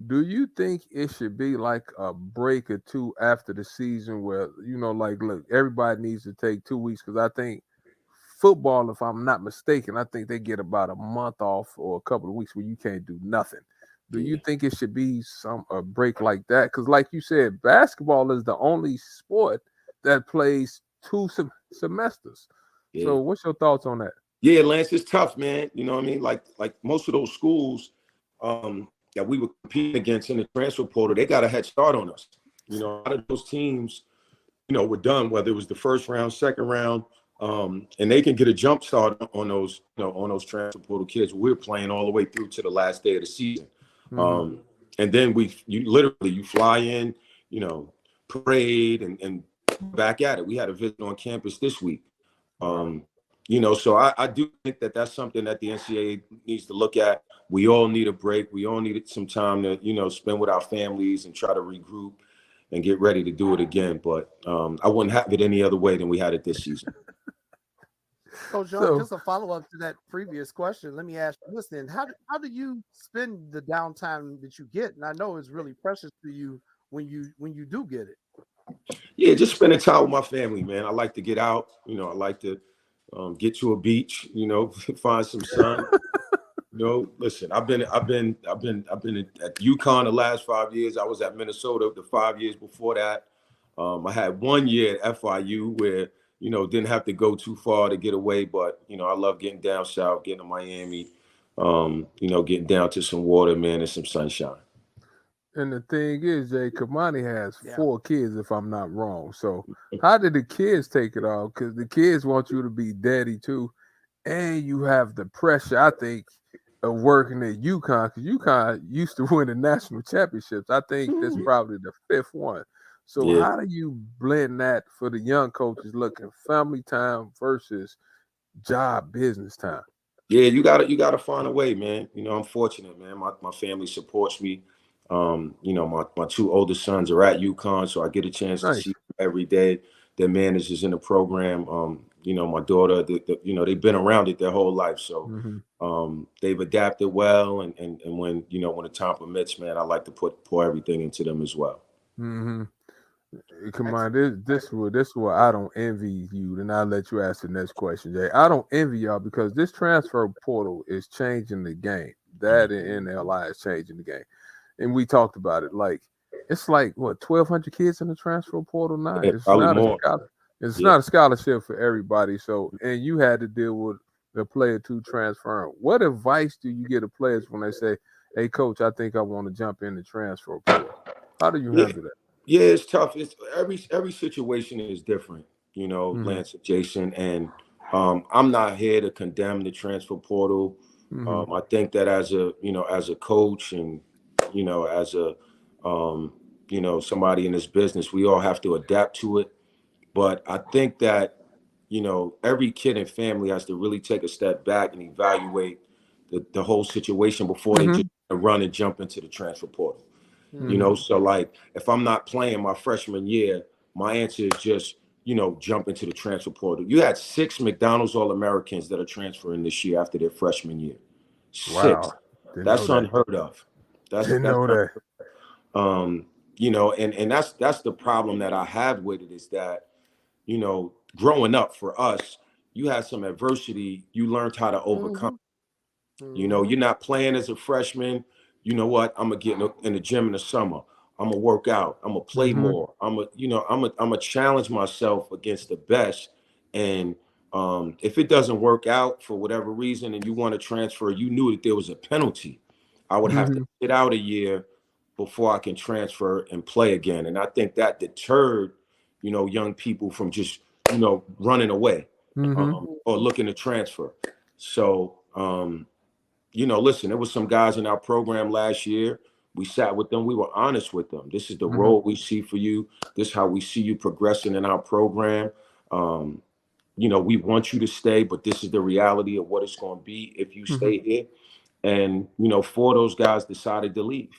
do you think it should be like a break or two after the season where, you know, like, look, everybody needs to take 2 weeks? Because I think football, if I'm not mistaken, I think they get about a month off or a couple of weeks where you can't do nothing. Do you think it should be a break like that? Because like you said, basketball is the only sport that plays 2 semesters. Yeah. So what's your thoughts on that? Yeah, Lance, it's tough, man. You know what I mean? Like most of those schools that we were competing against in the transfer portal, they got a head start on us. You know, a lot of those teams, you know, were done, whether it was the first round, second round, and they can get a jump start on those, you know, on those transfer portal kids. We're playing all the way through to the last day of the season. And then you fly in, you know, parade and back at it. We had a visit on campus this week. You know, so I do think that that's something that the NCAA needs to look at. We all need a break. We all need some time to, you know, spend with our families and try to regroup and get ready to do it again. But I wouldn't have it any other way than we had it this season. Coach Young, just a follow-up to that previous question. Let me ask you this then. How do you spend the downtime that you get? And I know it's really precious to you when you do get it. Yeah, just spending time with my family, man. I like to get out. You know, I like to get to a beach, you know, find some sun. You know, listen, I've been at UConn the last 5 years. I was at Minnesota the 5 years before that. I had 1 year at FIU where, you know, didn't have to go too far to get away, but, you know, I love getting down south, getting to Miami, you know, getting down to some water, man, and some sunshine. And the thing is, Jay, Kamani has 4 kids, if I'm not wrong. So how did the kids take it all? Because the kids want you to be daddy too. And you have the pressure, I think, of working at UConn, because UConn used to win the national championships. I think this is probably the 5th one. So how do you blend that for the young coaches looking family time versus job business time? Yeah, you gotta find a way, man. You know, I'm fortunate, man. My family supports me. You know, my 2 oldest sons are at UConn, so I get a chance to see them every day. Their managers in the program. You know, my daughter, you know, they've been around it their whole life. So they've adapted well. And when, you know, when the time permits, man, I like to pour everything into them as well. Come on, this is what I don't envy you. Then I'll let you ask the next question, Jay. I don't envy y'all because this transfer portal is changing the game. That and NLI is changing the game. And we talked about it. Like, it's like, what, 1,200 kids in the transfer portal now? Yeah, it's not more. It's not a scholarship for everybody. So, and you had to deal with the player to transfer. What advice do you give to players when they say, hey, coach, I think I want to jump in the transfer portal? How do you handle that? Yeah, it's tough. It's every situation is different, you know, Lance and Jason. And I'm not here to condemn the transfer portal. I think that as a coach and, you know, as a, you know, somebody in this business, we all have to adapt to it. But I think that, you know, every kid and family has to really take a step back and evaluate, the whole situation before they just run and jump into the transfer portal. You know, so like if I'm not playing my freshman year, my answer is just, you know, jump into the transfer portal. You had 6 McDonald's All-Americans that are transferring this year after their freshman year. 6. Wow. That's unheard of. Didn't know that. You know, and that's the problem that I have with it, is that, you know, growing up for us, you had some adversity, you learned how to overcome. You know, you're not playing as a freshman. You know what? I'm gonna get in the gym in the summer. I'm gonna work out. I'm gonna play more. I'm gonna challenge myself against the best. And if it doesn't work out for whatever reason, and you want to transfer, you knew that there was a penalty. I would have to sit out a year before I can transfer and play again. And I think that deterred, you know, young people from just, you know, running away or looking to transfer. So, you know, listen, there was some guys in our program last year. We sat with them. We were honest with them. This is the role we see for you. This is how we see you progressing in our program. You know, we want you to stay, but this is the reality of what it's going to be if you stay here. And, you know, 4 of those guys decided to leave.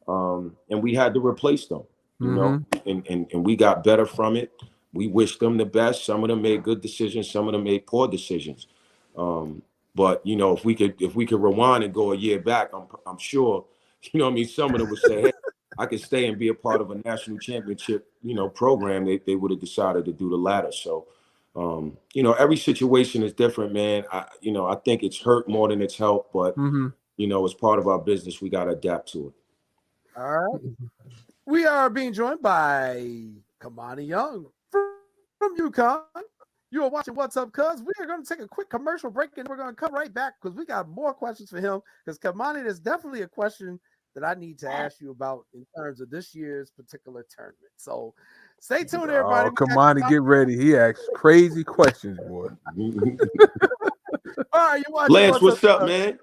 And we had to replace them, you know, and we got better from it. We wished them the best. Some of them made good decisions. Some of them made poor decisions. But, you know, if we could rewind and go a year back, I'm sure, you know what I mean, some of them would say, hey, I could stay and be a part of a national championship, you know, program. They would have decided to do the latter. So, you know, every situation is different, man. You know, I think it's hurt more than it's helped, but, you know, as part of our business, we got to adapt to it. All right. We are being joined by Kamani Young from UConn. You are watching What's Up, Cuz. We are going to take a quick commercial break, and we're going to come right back because we got more questions for him. Because Kamani, there's definitely a question that I need to ask you about in terms of this year's particular tournament. So stay tuned, everybody. Oh, Kamani, get ready. He asks crazy questions, boy. All right, you watching Lance, what's up, man?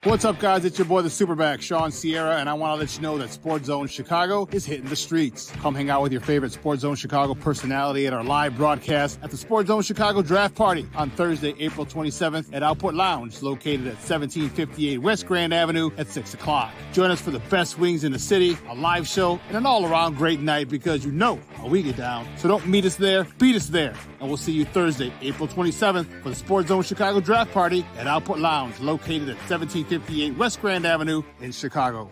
What's up, guys? It's your boy, the Superback, Sean Sierra, and I want to let you know that Sports Zone Chicago is hitting the streets. Come hang out with your favorite Sports Zone Chicago personality at our live broadcast at the Sports Zone Chicago Draft Party on Thursday, April 27th at Output Lounge, located at 1758 West Grand Avenue at 6 o'clock. Join us for the best wings in the city, a live show, and an all-around great night because you know how we get down. So don't meet us there, beat us there. And we'll see you Thursday, April 27th for the Sports Zone Chicago Draft Party at Output Lounge, located at 1758 West Grand Avenue in Chicago.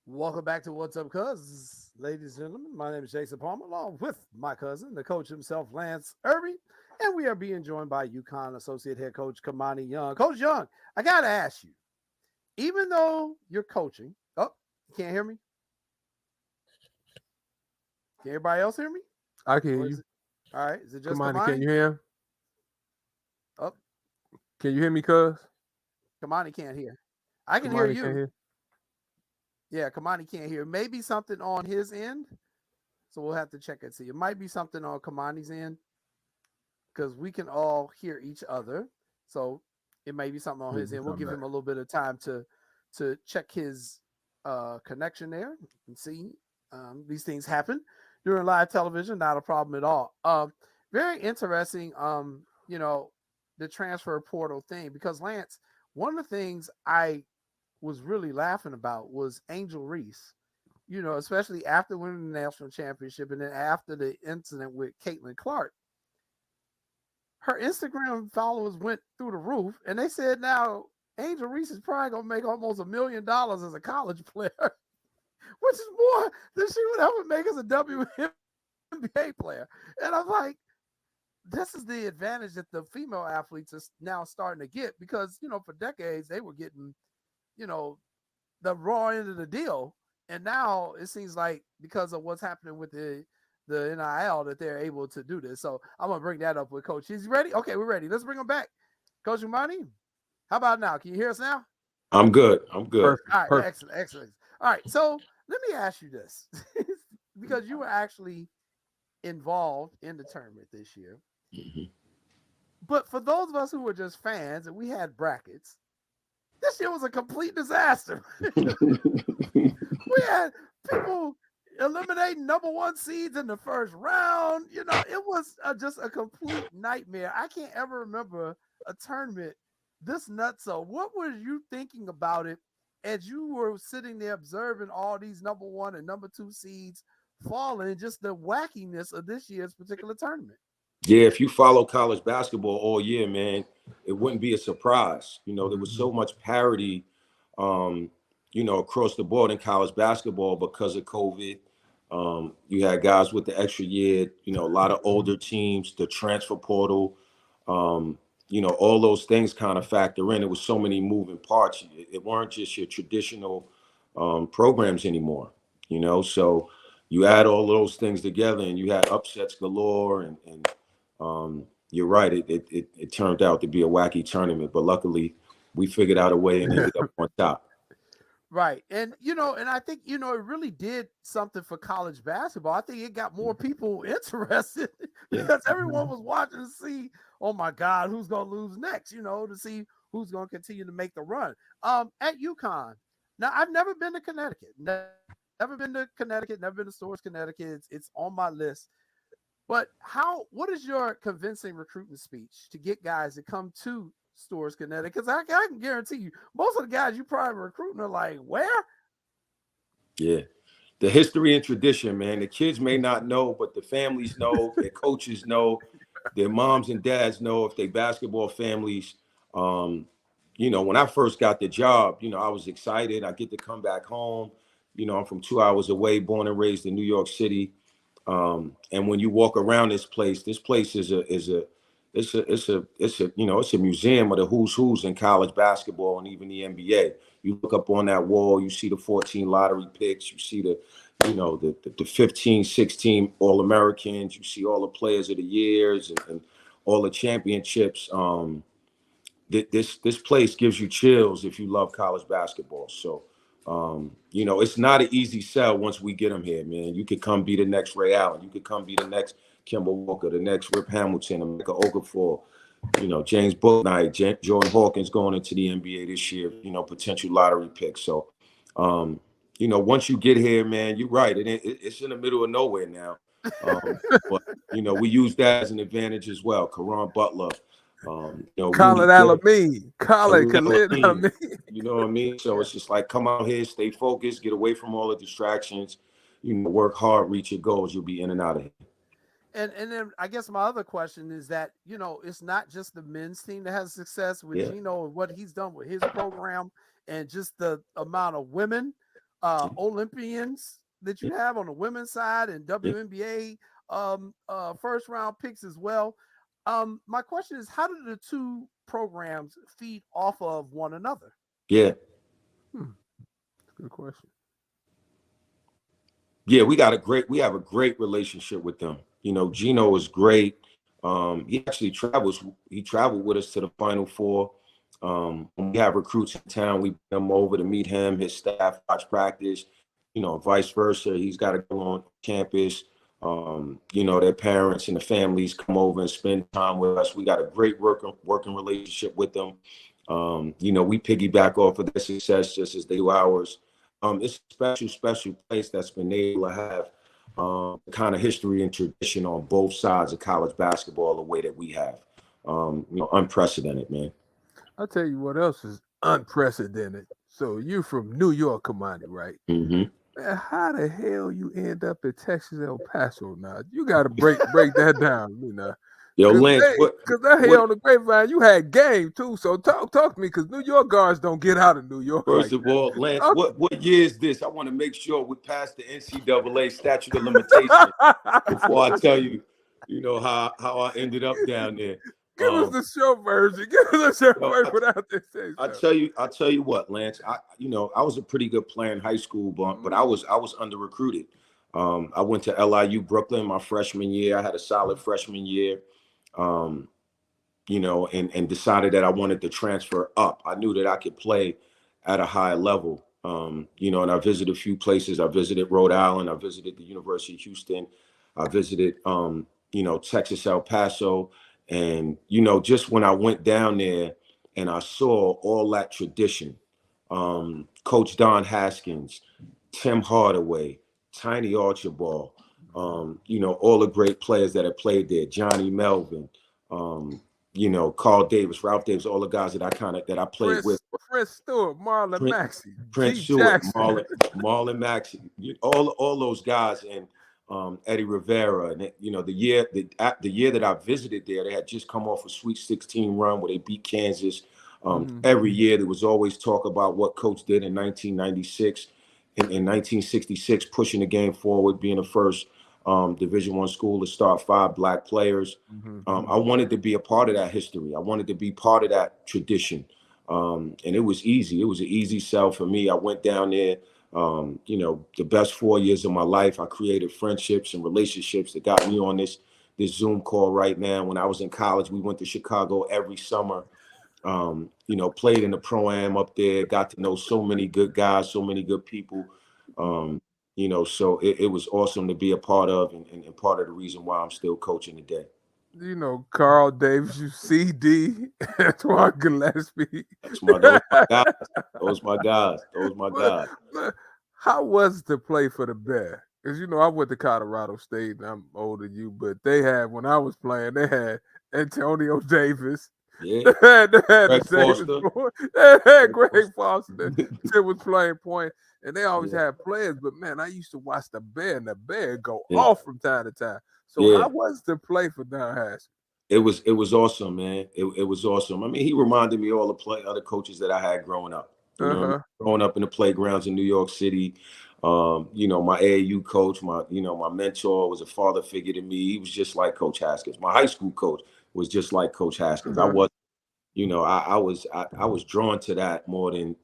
Welcome back to What's Up, Cuz. Ladies and gentlemen, my name is Jason Palmer, along with my cousin, the coach himself, Lance Irby, and we are being joined by UConn Associate Head Coach Kamani Young. Coach Young, I got to ask you, even though you're coaching, you can't hear me? Can everybody else hear me? I can hear you. All right, is it just Kamani, Kamani? can you hear him? Oh. Can you hear me, cuz? Kamani can't hear. I can Kamani hear can't you. Yeah, Kamani can't hear. Maybe something on his end. So we'll have to check and see. It might be something on Kamani's end because we can all hear each other. So it may be something on his end. We'll give him a little bit of time to check his connection there and see. These things happen during live television. Not a problem at all. Very interesting. you know, the transfer portal thing, because Lance, one of the things I was really laughing about was Angel Reese. You know, especially after winning the national championship and then after the incident with Caitlin Clark, her Instagram followers went through the roof, and they said now Angel Reese is probably gonna make almost $1 million as a college player, which is more than she would ever make as a WNBA player. And I'm like, this is the advantage that the female athletes are now starting to get, because, you know, for decades they were getting, you know, the raw end of the deal. And now it seems like because of what's happening with the NIL that they're able to do this. So I'm going to bring that up with Coach. Is he ready? Okay, we're ready. Let's bring him back. Coach Umani, how about now? Can you hear us now? I'm good. I'm good. Perfect. All right, Perfect. excellent, excellent. All right, so let me ask you this, because you were actually involved in the tournament this year. Mhm. But for those of us who were just fans and we had brackets, this year was a complete disaster. We had people eliminating number 1 seeds in the first round. You know, it was just a complete nightmare. I can't ever remember a tournament this nuts. So what were you thinking about it as you were sitting there observing all these number 1 and number 2 seeds falling, just the wackiness of this year's particular tournament? Yeah, if you follow college basketball all year, man, it wouldn't be a surprise. You know, there was so much parity, you know, across the board in college basketball because of COVID. You had guys with the extra year, you know, a lot of older teams, the transfer portal, you know, all those things kind of factor in. It was so many moving parts. It weren't just your traditional programs anymore, you know. So you add all those things together and you had upsets galore, and you're right. It turned out to be a wacky tournament, but luckily we figured out a way and ended up on top. Right. And, you know, and I think, you know, it really did something for college basketball. I think it got more people interested because everyone was watching to see, oh my God, who's going to lose next, you know, to see who's going to continue to make the run. At UConn. Now, I've never been to Connecticut. Never been to Connecticut, never been to Storrs, Connecticut. It's on my list. But what is your convincing recruiting speech to get guys to come to Storrs, Connecticut? Because I can guarantee you, most of the guys you probably recruiting are like, where? Yeah. The history and tradition, man. The kids may not know, but the families know, their coaches know, their moms and dads know if they basketball families. You know, when I first got the job, you know, I was excited. I get to come back home. You know, I'm from 2 hours away, born and raised in New York City. And when you walk around this place is a you know, it's a museum of the who's in college basketball and even the NBA. You look up on that wall, you see the 14 lottery picks, you see the, you know, the 15, 16 All-Americans, you see all the players of the years and all the championships. This place gives you chills if you love college basketball. So you know, it's not an easy sell once we get them here, man. You could come be the next Ray Allen. You could come be the next Kemba Walker, the next Rip Hamilton, Emeka Okafor, you know, James Bouknight, Jordan Hawkins going into the NBA this year, you know, potential lottery picks. So, you know, once you get here, man, you're right. It's in the middle of nowhere now. But, you know, we use that as an advantage as well. Karan Butler. You know, Colin Alamine. Colin Alamine. You know what I mean? So it's just like, come out here, stay focused, get away from all the distractions, you know, work hard, reach your goals. You'll be in and out of here. And then I guess my other question is that, you know, it's not just the men's team that has success with Gino and what he's done with his program and just the amount of women Olympians that you have on the women's side and WNBA first round picks as well. My question is, how do the two programs feed off of one another? Yeah. Good question. Yeah, we have a great relationship with them. You know, Gino is great. He actually traveled with us to the Final Four. When we have recruits in town, we bring them over to meet him, his staff, watch practice, you know, vice versa. He's got to go on campus. You know, their parents and the families come over and spend time with us. We got a great working relationship with them. You know, we piggyback off of their success just as they do ours. It's a special place that's been able to have kind of history and tradition on both sides of college basketball the way that we have. unprecedented, man. I'll tell you what else is unprecedented. So you're from New York, Kamani, right? Hmm. Man, how the hell you end up in Texas, El Paso now? You got to break that down, you know. Yo, Lance, Because that here on the grapevine, you had game too. So talk to me, because New York guards don't get out of New York. First like of that. all, Lance, what year is this? I want to make sure we pass the NCAA statute of limitations before I tell you, how I ended up down there. Give us the short version. Give us the short version without this thing. I'll tell you what, Lance. I was a pretty good player in high school, but I was under recruited. I went to LIU Brooklyn my freshman year. I had a solid freshman year. And decided that I wanted to transfer up. I knew that I could play at a high level. And I visited a few places. I visited Rhode Island. I visited the University of Houston. I visited, Texas, El Paso. And, just when I went down there and I saw all that tradition, Coach Don Haskins, Tim Hardaway, Tiny Archibald, all the great players that have played there, Johnny Melvin, Carl Davis, Ralph Davis, all the guys that I played with. Prince Stewart, Marlon Maxey, Prince Stewart, Marlon Maxey, all those guys, and Eddie Rivera, and the year that I visited there, they had just come off a Sweet 16 run where they beat Kansas. Every year there was always talk about what Coach did in 1996 and in 1966, pushing the game forward, being the first Division I school to start 5 Black players. I wanted to be a part of that history. I wanted to be part of that tradition. And it was easy. It was an easy sell for me. I went down there, the best 4 years of my life. I created friendships and relationships that got me on this Zoom call right now. When I was in college, we went to Chicago every summer, played in the Pro-Am up there, got to know so many good guys, so many good people. So it was awesome to be a part of, and part of the reason why I'm still coaching today. Carl Davis, you CD, Antoine Gillespie. Those my guys. Those my guys. How was it to play for the Bear? Because I went to Colorado State, and I'm older than you, but when I was playing, they had Antonio Davis. Yeah. They had Greg Foster. Tim was playing point, and they always had players. But man, I used to watch the Bear, and the Bear go off from time to time. So how was to play for Don Haskins? It was awesome, man. It was awesome. I mean, he reminded me of all the other coaches that I had growing up. Growing up in the playgrounds in New York City. My AAU coach, my mentor, was a father figure to me. He was just like Coach Haskins. My high school coach was just like Coach Haskins. I was drawn to that more than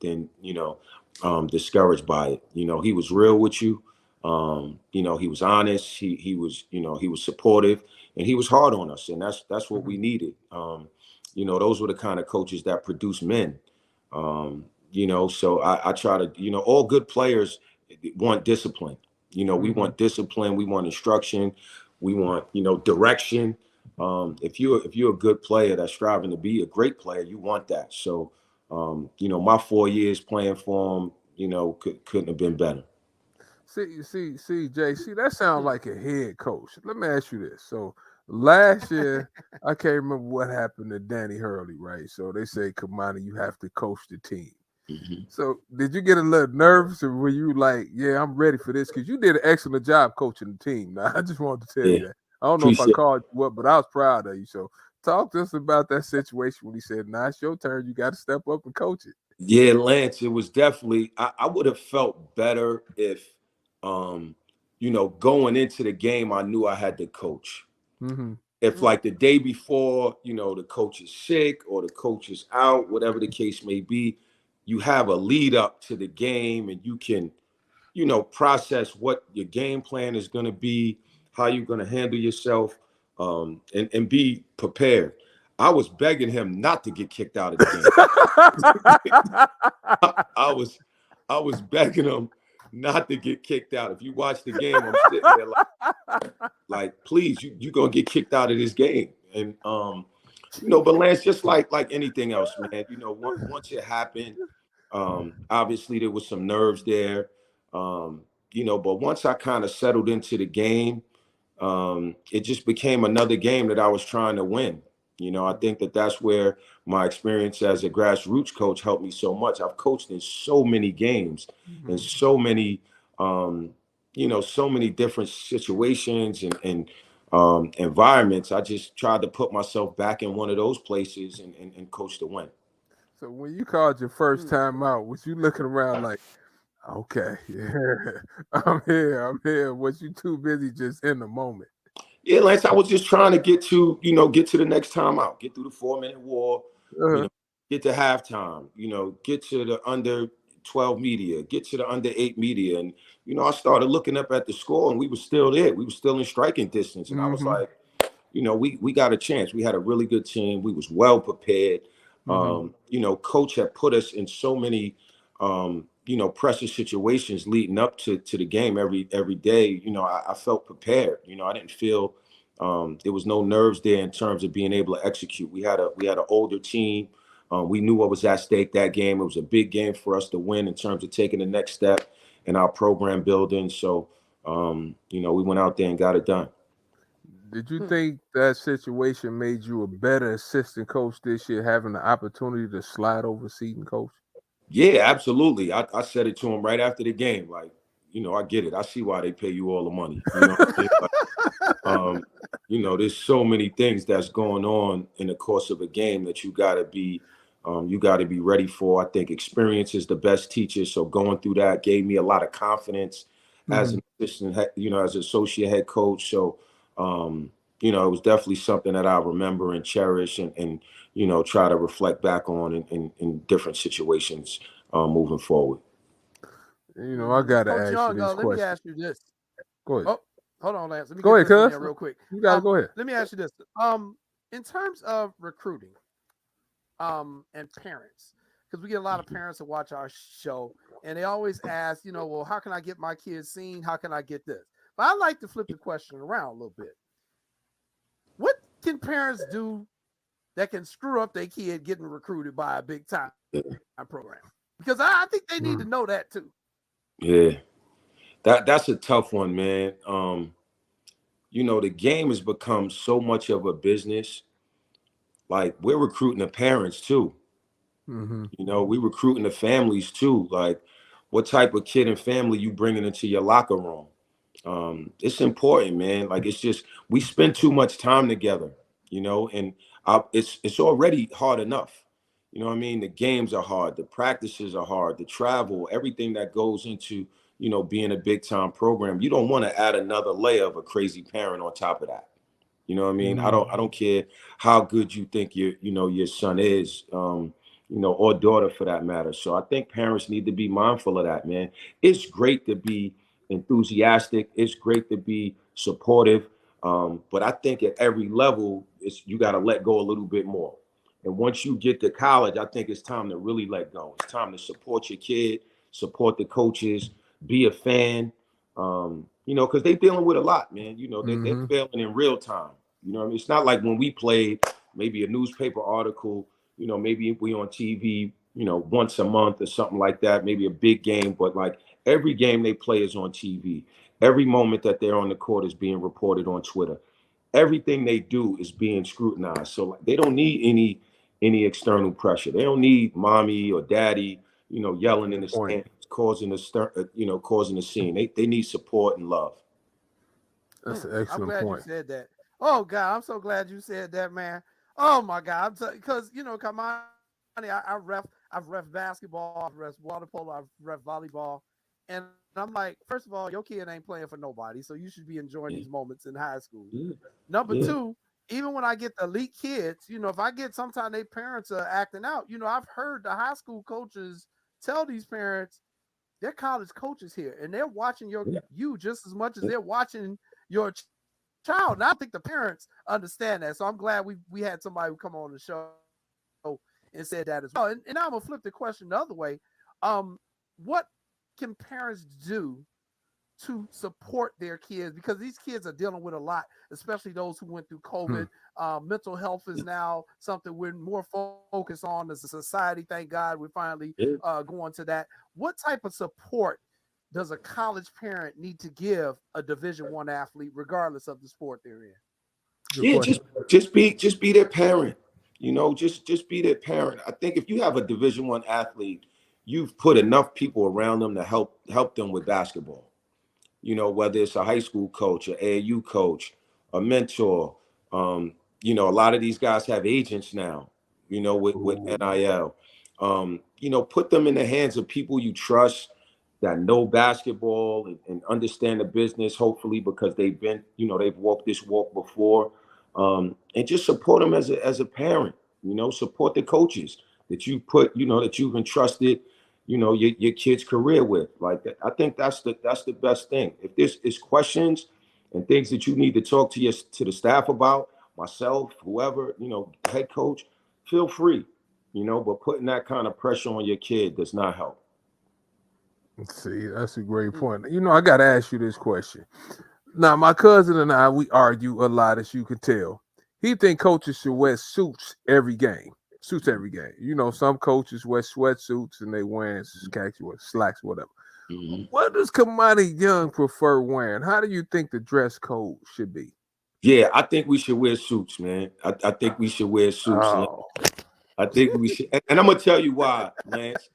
discouraged by it. He was real with you. He was honest. He was supportive, and he was hard on us, and that's what we needed. Those were the kind of coaches that produce men. So I try to, all good players want discipline. We want discipline. We want instruction. We want, direction. If you're a good player that's striving to be a great player, you want that. So, my 4 years playing for him, couldn't have been better. See, Jay, that sounds like a head coach. Let me ask you this. So last year, I can't remember what happened to Danny Hurley, right? So they say, Kamani, you have to coach the team. So did you get a little nervous, or were you like, yeah, I'm ready for this? Because you did an excellent job coaching the team. Now, I just wanted to tell you that. I don't know if I called you up, but I was proud of you. So talk to us about that situation when he said, nah, it's your turn. You got to step up and coach it. Yeah, Lance, it was definitely, I would have felt better if, going into the game, I knew I had to coach. If like the day before, the coach is sick or the coach is out, whatever the case may be, you have a lead up to the game, and you can, process what your game plan is going to be, how you're going to handle yourself, and be prepared. I was begging him not to get kicked out of the game. I was begging him not to get kicked out. If you watch the game, I'm sitting there like please, you're going to get kicked out of this game. And, but Lance, just like anything else, man, once it happened, obviously there was some nerves there, but once I kind of settled into the game, it just became another game that I was trying to win. You know, I think that that's where my experience as a grassroots coach helped me so much. I've coached in so many games and so many, so many different situations and environments. I just tried to put myself back in one of those places and coach to win. So when you called your first time out, was you looking around like, okay, yeah, I'm here. Was you too busy just in the moment? Yeah, Lance, I was just trying to get to the next time out, get through the 4-minute war, Uh-huh. get to halftime, get to the under 12 media, get to the under 8 media. And, I started looking up at the score and we were still there. We were still in striking distance. And I was like, we got a chance. We had a really good team. We was well prepared. Coach had put us in so many, pressure situations leading up to the game every day. I felt prepared. I didn't feel there was no nerves there in terms of being able to execute. We had an older team. We knew what was at stake that game. It was a big game for us to win in terms of taking the next step in our program building. So, we went out there and got it done. Did you think that situation made you a better assistant coach this year, having the opportunity to slide over season coach? Yeah, absolutely. I said it to him right after the game. Like, I get it. I see why they pay you all the money. There's so many things that's going on in the course of a game that you got to be ready for. I think experience is the best teacher. So going through that gave me a lot of confidence as an assistant, as an associate head coach. So, it was definitely something that I remember and cherish and try to reflect back on in different situations moving forward. I got to Coach ask Young, you this let me question. ask you this. Go ahead. Oh, hold on, Lance. Let me Go get ahead, this in cuz. there real quick. You got to go ahead. Let me ask you this. In terms of recruiting, and parents, because we get a lot of parents that watch our show and they always ask, well, how can I get my kids seen? How can I get this? But I like to flip the question around a little bit. What can parents do that can screw up their kid getting recruited by a big time program? Because I think they need to know that too. Yeah, that's a tough one, man. The game has become so much of a business. Like we're recruiting the parents too. We recruiting the families too. Like what type of kid and family you bringing into your locker room? It's important, man. Like it's just we spend too much time together, and it's already hard enough. You know what I mean? The games are hard, the practices are hard, the travel, everything that goes into, being a big time program. You don't want to add another layer of a crazy parent on top of that. You know what I mean? I don't care how good you think your son is, or daughter for that matter. So I think parents need to be mindful of that, man. It's great to be enthusiastic. It's great to be supportive. But I think at every level, you got to let go a little bit more. And once you get to college, I think it's time to really let go. It's time to support your kid, support the coaches, be a fan. Because they're dealing with a lot, man. They're failing in real time. What I mean? It's not like when we played, maybe a newspaper article, maybe we on TV, once a month or something like that, maybe a big game, but like every game they play is on TV. Every moment that they're on the court is being reported on Twitter. Everything they do is being scrutinized. So like, they don't need any external pressure. They don't need mommy or daddy, yelling in the stands, causing a scene. They need support and love. That's an excellent I'm glad point. you said that. Oh God, I'm so glad you said that, man. Oh my God, because Kamani, I've ref basketball, I've ref water polo, I've ref volleyball, and I'm like, first of all, your kid ain't playing for nobody, so you should be enjoying these moments in high school. Number two, even when I get the elite kids, if I get sometimes their parents are acting out, I've heard the high school coaches tell these parents, they're college coaches here, and they're watching you just as much as they're watching your child. And I think the parents understand that. So I'm glad we had somebody who come on the show and said that as well. And I'm gonna flip the question the other way. What can parents do to support their kids? Because these kids are dealing with a lot, especially those who went through COVID. Mental health is now something we're more focused on as a society. Thank God we're finally going to that. What type of support does a college parent need to give a Division I athlete, regardless of the sport they're in? Good Yeah, question. just be their parent. You know, just be their parent. I think if you have a Division I athlete, you've put enough people around them to help them with basketball. You know, whether it's a high school coach, an AAU coach, a mentor. You know, a lot of these guys have agents now, you know, with NIL. You know, put them in the hands of people you trust that know basketball and understand the business, hopefully, because they've been, you know, they've walked this walk before. And just support them as a parent, you know, support the coaches that you put, you know, that you've entrusted, you know, your kid's career with. Like that. I think that's the best thing. If there's is questions and things that you need to talk to the staff about, myself, whoever, you know, head coach, feel free, you know, but putting that kind of pressure on your kid does not help. See, that's a great point. You know, I got to ask you this question. Now, my cousin and I, we argue a lot, as you can tell. He think coaches should wear suits every game. Suits every game. You know, some coaches wear sweatsuits and they wearing khaki or slacks, whatever. Mm-hmm. What does Kamani Young prefer wearing? How do you think the dress code should be? Yeah, I think we should wear suits, man. I think we should wear suits. Oh. I think we should, and I'm gonna tell you why, Lance.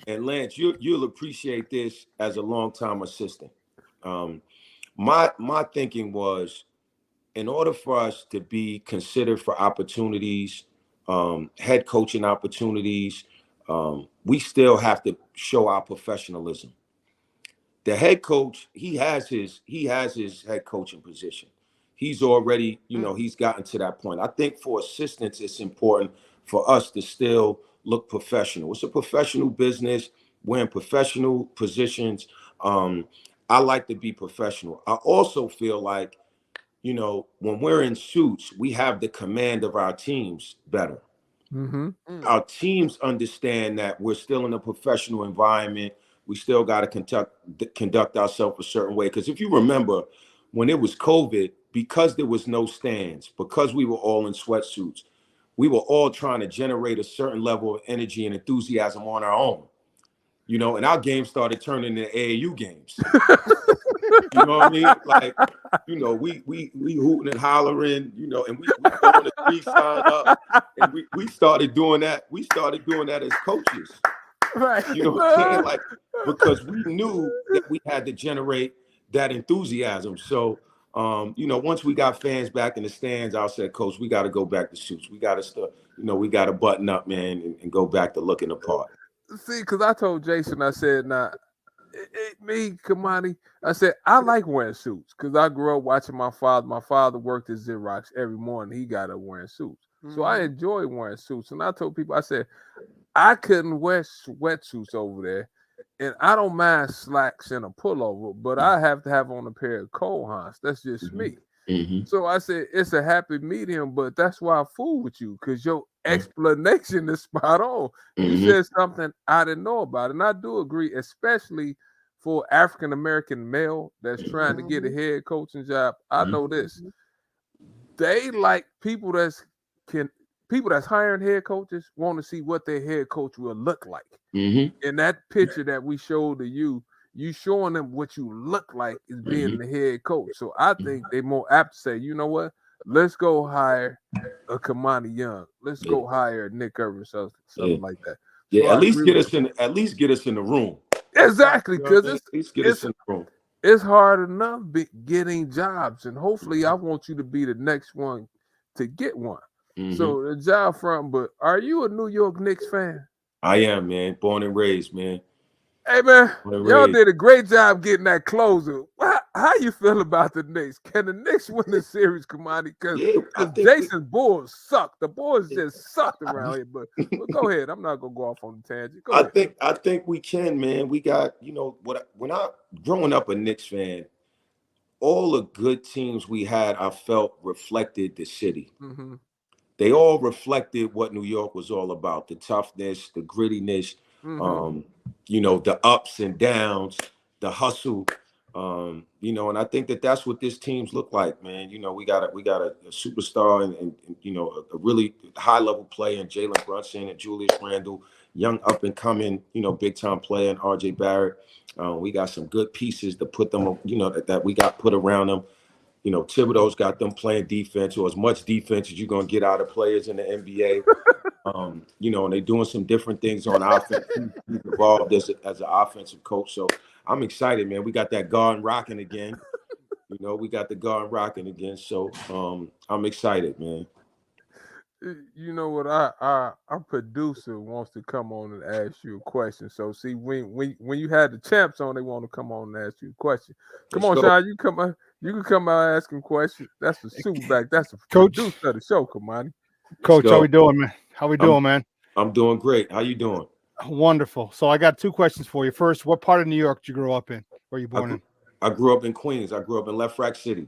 And Lance, you'll appreciate this as a longtime assistant. My thinking was, in order for us to be considered for opportunities, head coaching opportunities, we still have to show our professionalism. The head coach, he has his head coaching position. He's already, you know, he's gotten to that point. I think for assistants, it's important for us to still look professional. It's a professional business. We're in professional positions. I like to be professional. I also feel like, you know, when we're in suits, we have the command of our teams better. Mm-hmm. Our teams understand that we're still in a professional environment. We still got to conduct ourselves a certain way. Because if you remember, when it was COVID, because there was no stands, because we were all in sweatsuits, we were all trying to generate a certain level of energy and enthusiasm on our own. You know, and our games started turning into AAU games. You know what I mean? Like, you know, we hooting and hollering, you know, and we throwing the 3 sign up, and we started doing that. We started doing that as coaches. Right. You know what I'm saying? Like, because we knew that we had to generate that enthusiasm. So, you know, once we got fans back in the stands, I said, Coach, we got to go back to suits. We got to start, you know, we got to button up, man, and go back to looking the part. See, because I told Jason, I said, nah, me, Kamani, I said, I like wearing suits because I grew up watching my father. My father worked at Xerox every morning. He got up wearing suits. So I enjoy wearing suits. And I told people, I said, I couldn't wear sweatsuits over there. And I don't mind slacks and a pullover, but I have to have on a pair of Cole Haans. That's just me. Mm-hmm. So I said, it's a happy medium, but that's why I fool with you, because your explanation is spot on. You said something I didn't know about. And I do agree, especially for African-American male that's trying to get a head coaching job. I know this. They like people that's hiring head coaches want to see what their head coach will look like. In that picture that we showed to you, you showing them what you look like is being the head coach. So I think they're more apt to say, you know what? Let's go hire a Kamani Young. Let's go hire Nick Irvin, something like that. Yeah, So at least get us in the room. Exactly, because at least get us in the room. It's hard enough getting jobs, and hopefully I want you to be the next one to get one. So the job front, but are you a New York Knicks fan? I am, man. Born and raised, man. Hey, man, y'all did a great job getting that closer. How you feel about the Knicks? Can the Knicks win the series, Kamani? Because Jason's Bulls suck. The Bulls just sucked around here. But go ahead. I'm not going to go off on the tangent. Go ahead. I think we can, man. We got, you know, when I growing up a Knicks fan, all the good teams we had, I felt reflected the city. They all reflected what New York was all about: the toughness, the grittiness, you know, the ups and downs, the hustle. You know, and I think that's what this teams look like, man. You know, we got a superstar and you know, a really high level player in Jalen Brunson and Julius Randle, young up and coming, you know, big time player in RJ Barrett. We got some good pieces to put them, you know, that we got put around them. You know, Thibodeau's got them playing defense, or as much defense as you're gonna get out of players in the NBA. You know, and they're doing some different things on offense. He's involved as an offensive coach. So I'm excited, man. We got that Garden rocking again. You know, we got the Garden rocking again. So I'm excited, man. You know what? Our producer wants to come on and ask you a question. So see, when you had the champs on, they want to come on and ask you a question. Come Let's on, go. Sean. You can come out and ask him questions. That's the Superback. That's the Coach. producer of the show, Kamani. Coach, go. how we doing, man? How we doing, man? I'm doing great. How you doing? Wonderful. So I got two questions for you. First, what part of New York did you grow up in? Where you born in? I grew up in Queens. I grew up in Left Rack City.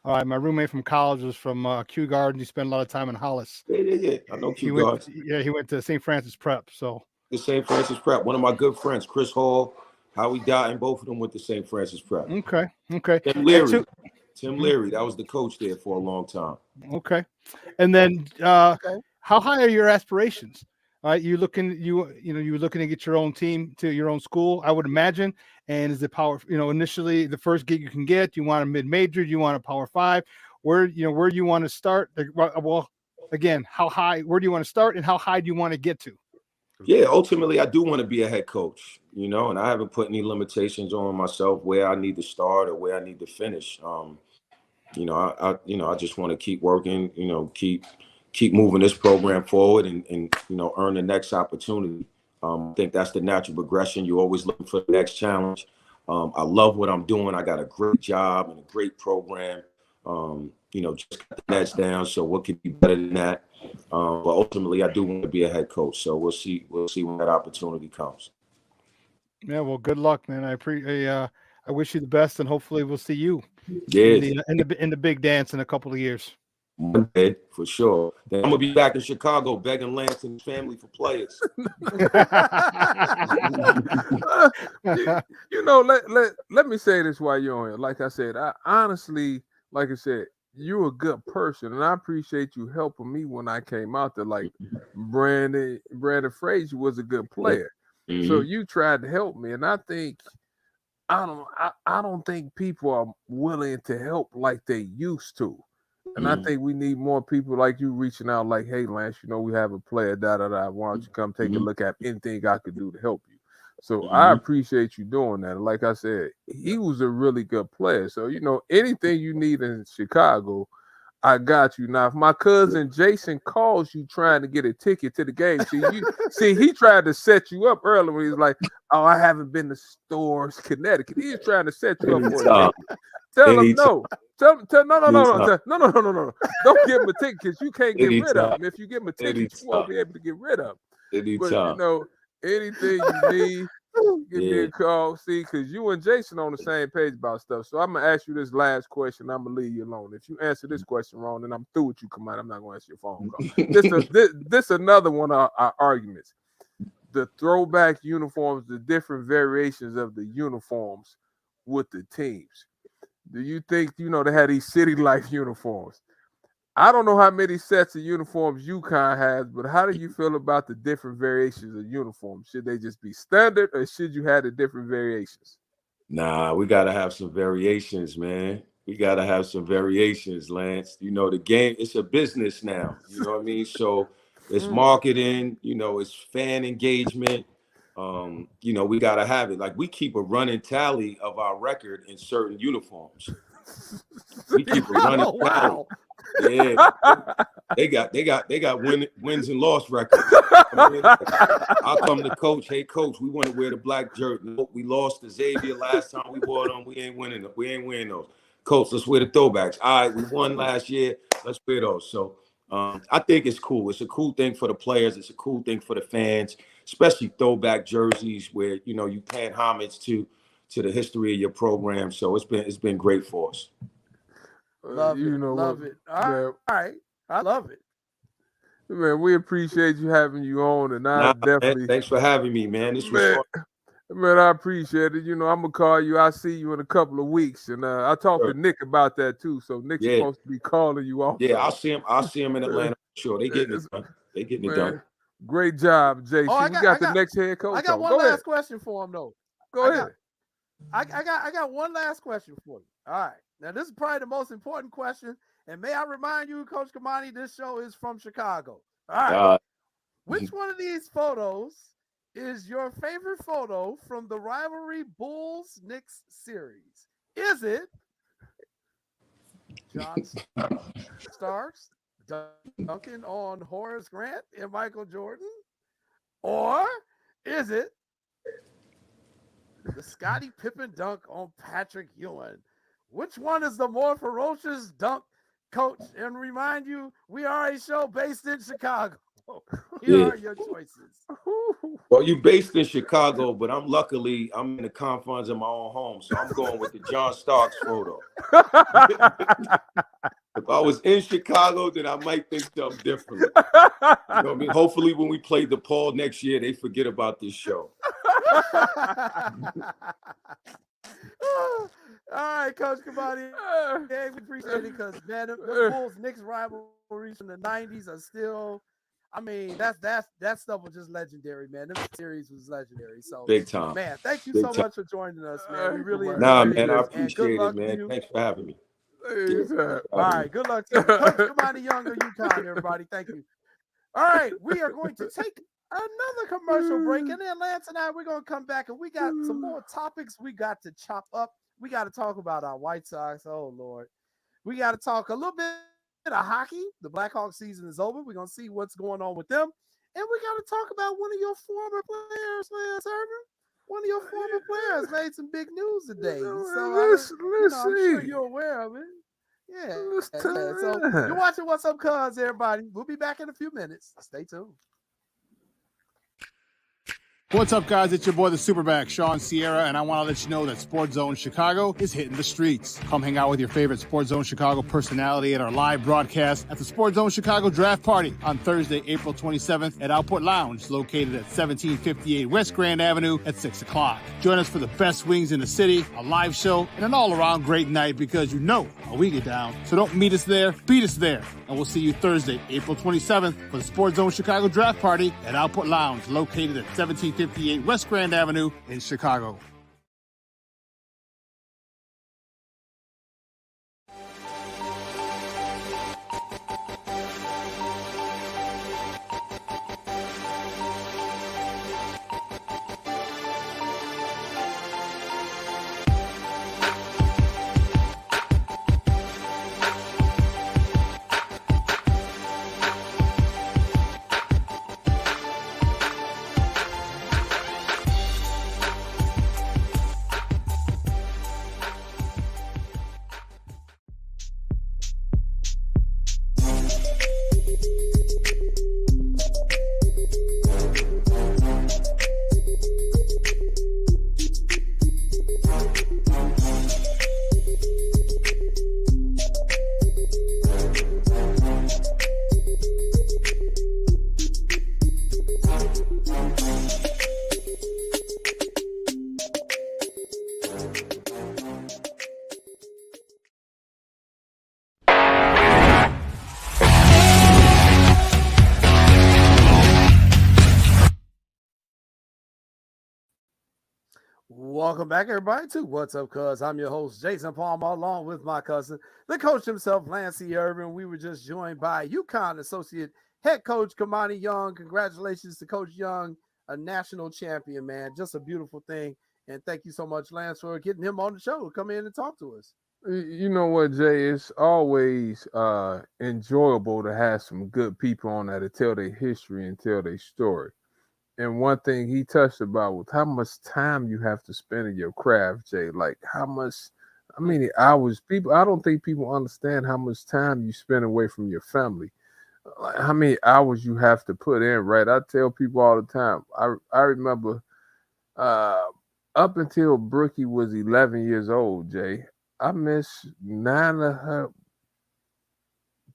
All right, my roommate from college was from Kew Gardens. He spent a lot of time in Hollis. Yeah. I know He Kew went, Gardens. he went to St. Francis Prep. So The St. Francis Prep. One of my good friends, Chris Hall, Howie Dotton, both of them went to St. Francis Prep. okay. Tim Leary. Tim Leary, that was the coach there for a long time. Okay. And then how high are your aspirations? You looking to get your own team to your own school, I would imagine. And is it power, initially the first gig you can get, you want a mid-major, you want a Power 5? Where do you want to start? Well, again, how high, where do you want to start and how high do you want to get to? Yeah, ultimately, I do want to be a head coach, and I haven't put any limitations on myself where I need to start or where I need to finish. I just want to keep working, keep moving this program forward and earn the next opportunity. I think that's the natural progression. You're always looking for the next challenge. I love what I'm doing. I got a great job and a great program. Just got the Nets down. So what could be better than that? But ultimately, I do want to be a head coach. So we'll see when that opportunity comes. Yeah, well, good luck, man. I wish you the best, and hopefully we'll see you in the big dance in a couple of years. One day, for sure. Then I'm gonna be back in Chicago begging Lance and his family for players. Let me say this while you're on here. Like I said, you're a good person, and I appreciate you helping me when I came out there. Like Brandon Frazier was a good player, so you tried to help me, and I think I don't think people are willing to help like they used to. And I think we need more people like you reaching out like, hey, Lance, we have a player, why don't you come take a look at anything I could do to help you? So I appreciate you doing that. Like I said, he was a really good player. So, anything you need in Chicago, I got you. Now, if my cousin Jason calls you trying to get a ticket to the game, he tried to set you up earlier when he was like, oh, I haven't been to Stores, Connecticut. He was trying to set you up for a ticket. Tell him no. No. Don't give him a ticket because you can't get rid of him. If you give him a ticket, you won't be able to get rid of him. But anything you need, give me a call. See, because you and Jason on the same page about stuff. So I'm gonna ask you this last question. I'm gonna leave you alone. If you answer this question wrong, then I'm through with you. Come on, I'm not gonna answer your phone call. This another one of our arguments. The throwback uniforms, the different variations of the uniforms with the teams. Do you think, they had these City Life uniforms? I don't know how many sets of uniforms UConn has, but how do you feel about the different variations of uniforms? Should they just be standard or should you have the different variations? Nah, we got to have some variations, man. We got to have some variations, Lance. The game, it's a business now. You know what I mean? So it's marketing, it's fan engagement. We got to have it. Like, we keep a running tally of our record in certain uniforms. We keep a running tally. Yeah, they got wins and loss records. I'll come to coach. Hey, coach, we want to wear the black jersey. Nope, we lost to Xavier last time we wore them. We ain't winning. We ain't wearing those. Coach, let's wear the throwbacks. All right, we won last year. Let's wear those. So I think it's cool. It's a cool thing for the players. It's a cool thing for the fans, especially throwback jerseys where you paying homage to the history of your program. So it's been great for us. Love it. All right. I love it. Man, we appreciate you having you on, and man, thanks for having me, man. This was fun. Man, I appreciate it. I'm gonna call you. I'll see you in a couple of weeks, and I talked to Nick about that too. So Nick's supposed to be calling you off. Yeah, I'll see him in Atlanta. Sure, they getting it done. They getting it done. Great job, Jason. We got the next head coach. I got one last question for him though. Go ahead. I got one last question for you. All right. Now, this is probably the most important question. And may I remind you, Coach Kamani, this show is from Chicago. All right. Which one of these photos is your favorite photo from the rivalry Bulls-Knicks series? Is it John Starks dunking on Horace Grant and Michael Jordan? Or is it the Scottie Pippen dunk on Patrick Ewing? Which one is the more ferocious dunk, Coach? And remind you, we are a show based in Chicago. Here are your choices. Well, you based in Chicago, but I'm in the confines of my own home, so I'm going with the John Starks photo. If I was in Chicago, then I might think something differently. You know what I mean? Hopefully, when we play DePaul next year, they forget about this show. All right, Coach Kamani. Yeah, we appreciate it because, man, the Bulls-Knicks rivalries from the 90s are still, I mean, that stuff was just legendary, man. This series was legendary. So, big time. Man, thank you Big so time. much for joining us, man. We really enjoyed Nah, it. man, I And appreciate good it, luck to man. you. Thanks for having me. All right, good luck to you. Coach Kamani Young of UConn, everybody. Thank you. All right, we are going to take another commercial break, and then Lance and I, we're going to come back, and we got some more topics we got to chop up. We got to talk about our White Sox. Oh, Lord. We got to talk a little bit of hockey. The Blackhawks season is over. We're going to see what's going on with them. And we got to talk about one of your former players, Lance Irvin. One of your former players made some big news today. So I'm sure you're aware of it. Yeah. So you're watching What's Up, Cuz, everybody. We'll be back in a few minutes. Stay tuned. What's up, guys? It's your boy, the Superback, Sean Sierra, and I want to let you know that Sports Zone Chicago is hitting the streets. Come hang out with your favorite Sports Zone Chicago personality at our live broadcast at the Sports Zone Chicago Draft Party on Thursday, April 27th at Output Lounge, located at 1758 West Grand Avenue at 6 o'clock. Join us for the best wings in the city, a live show, and an all-around great night because you know how we get down. So don't meet us there, beat us there. And we'll see you Thursday, April 27th for the Sports Zone Chicago Draft Party at Output Lounge, located at 1758 West Grand Avenue in Chicago. Welcome back, everybody, to What's Up, Cuz. I'm your host, Jason Palmer, along with my cousin, the coach himself, Lancey Irvin. We were just joined by UConn Associate Head Coach Kamani Young. Congratulations to Coach Young, a national champion, man. Just a beautiful thing. And thank you so much, Lance, for getting him on the show to come in and talk to us. You know what, Jay? It's always enjoyable to have some good people on there to tell their history and tell their story. And one thing he touched about was how much time you have to spend in your craft, Jay. Like how many hours I don't think people understand how much time you spend away from your family. Like how many hours you have to put in, right? I tell people all the time. I remember up until Brookie was 11 years old, Jay, I missed 9 of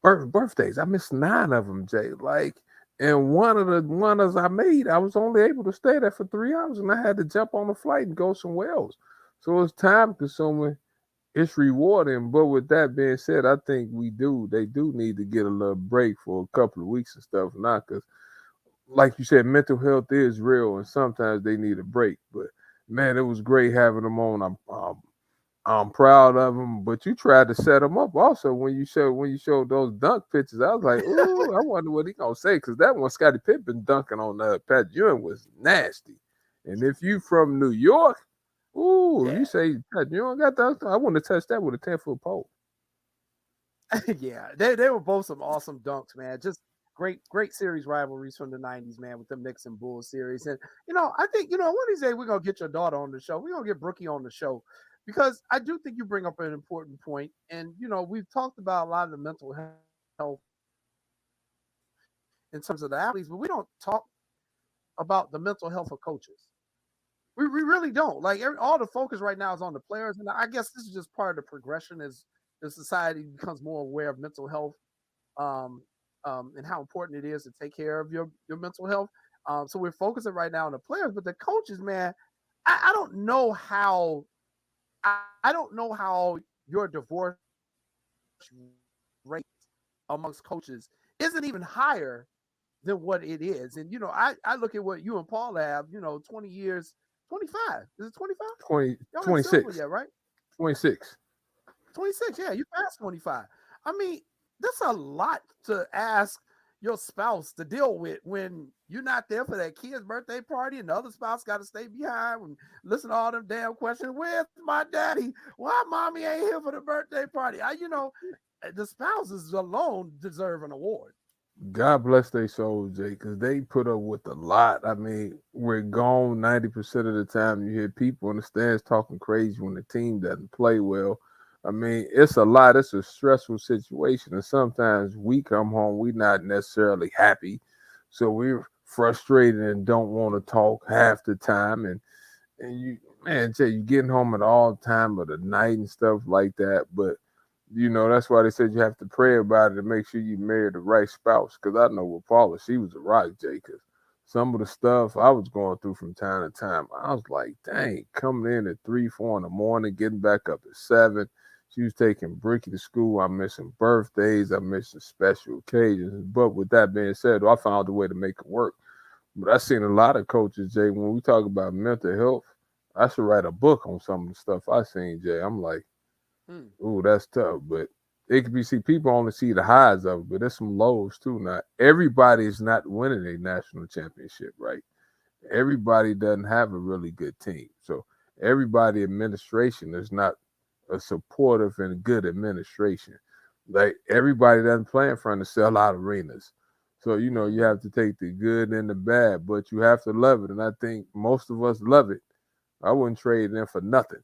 her birthdays. I missed 9 of them, Jay. And one of the ones I made, I was only able to stay there for 3 hours, and I had to jump on a flight and go somewhere else. So it's time consuming. It's rewarding. But with that being said, I think they do need to get a little break for a couple of weeks and stuff now, because like you said, mental health is real, and sometimes they need a break. But man, it was great having them on. I'm proud of him, but you tried to set him up also when you showed those dunk pictures. I was like, ooh, I wonder what he gonna say because that one Scottie Pippen dunking on Pat Ewing was nasty. And if you from New York, ooh, Yeah. you say Pat Ewing got dunked on, I wouldn't have touched that with a 10-foot pole. Yeah, they were both some awesome dunks, man. Just great series rivalries from the 90s, man, with the Knicks and Bulls series. And I think, one of these days we're gonna get your daughter on the show. We're gonna get Brookie on the show because I do think you bring up an important point. And we've talked about a lot of the mental health in terms of the athletes, but we don't talk about the mental health of coaches. We really don't. Like all the focus right now is on the players, and I guess this is just part of the progression as the society becomes more aware of mental health, um, and how important it is to take care of your mental health. So we're focusing right now on the players, but the coaches, man, I don't know how I don't know how your divorce rate amongst coaches isn't even higher than what it is. And I look at what you and Paul have, 20 years, 25. Is it 25? 20, Y'all ain't 26. yet, right? 26. 26, yeah, you passed 25. I mean, that's a lot to ask your spouse to deal with when you're not there for that kid's birthday party and the other spouse got to stay behind and listen to all them damn questions. Where's my daddy? Why mommy ain't here for the birthday party? The spouses alone deserve an award. God bless their souls, Jay, because they put up with a lot. I mean, we're gone 90% of the time. You hear people in the stands talking crazy when the team doesn't play well. I mean, it's a lot. It's a stressful situation. And sometimes we come home, we're not necessarily happy. So we're frustrated and don't want to talk half the time. And you, man, Jay, you getting home at all time of the night and stuff like that. But that's why they said you have to pray about it and make sure you marry the right spouse. Because I know with Paula, she was a rock, Jay. Because some of the stuff I was going through from time to time, I was like, dang, coming in at 3, 4 in the morning, getting back up at 7. She was taking Bricky to school. I'm missing birthdays. I'm missing special occasions. But with that being said, I found a way to make it work. But I've seen a lot of coaches, Jay, when we talk about mental health, I should write a book on some of the stuff I seen, Jay. I'm like, ooh, that's tough. But it could be, people only see the highs of it, but there's some lows too. Now, everybody's not winning a national championship, right? Everybody doesn't have a really good team. So everybody administration is not a supportive and good administration. Like everybody doesn't play in front of sellout arenas. So, you have to take the good and the bad, but you have to love it. And I think most of us love it. I wouldn't trade them for nothing.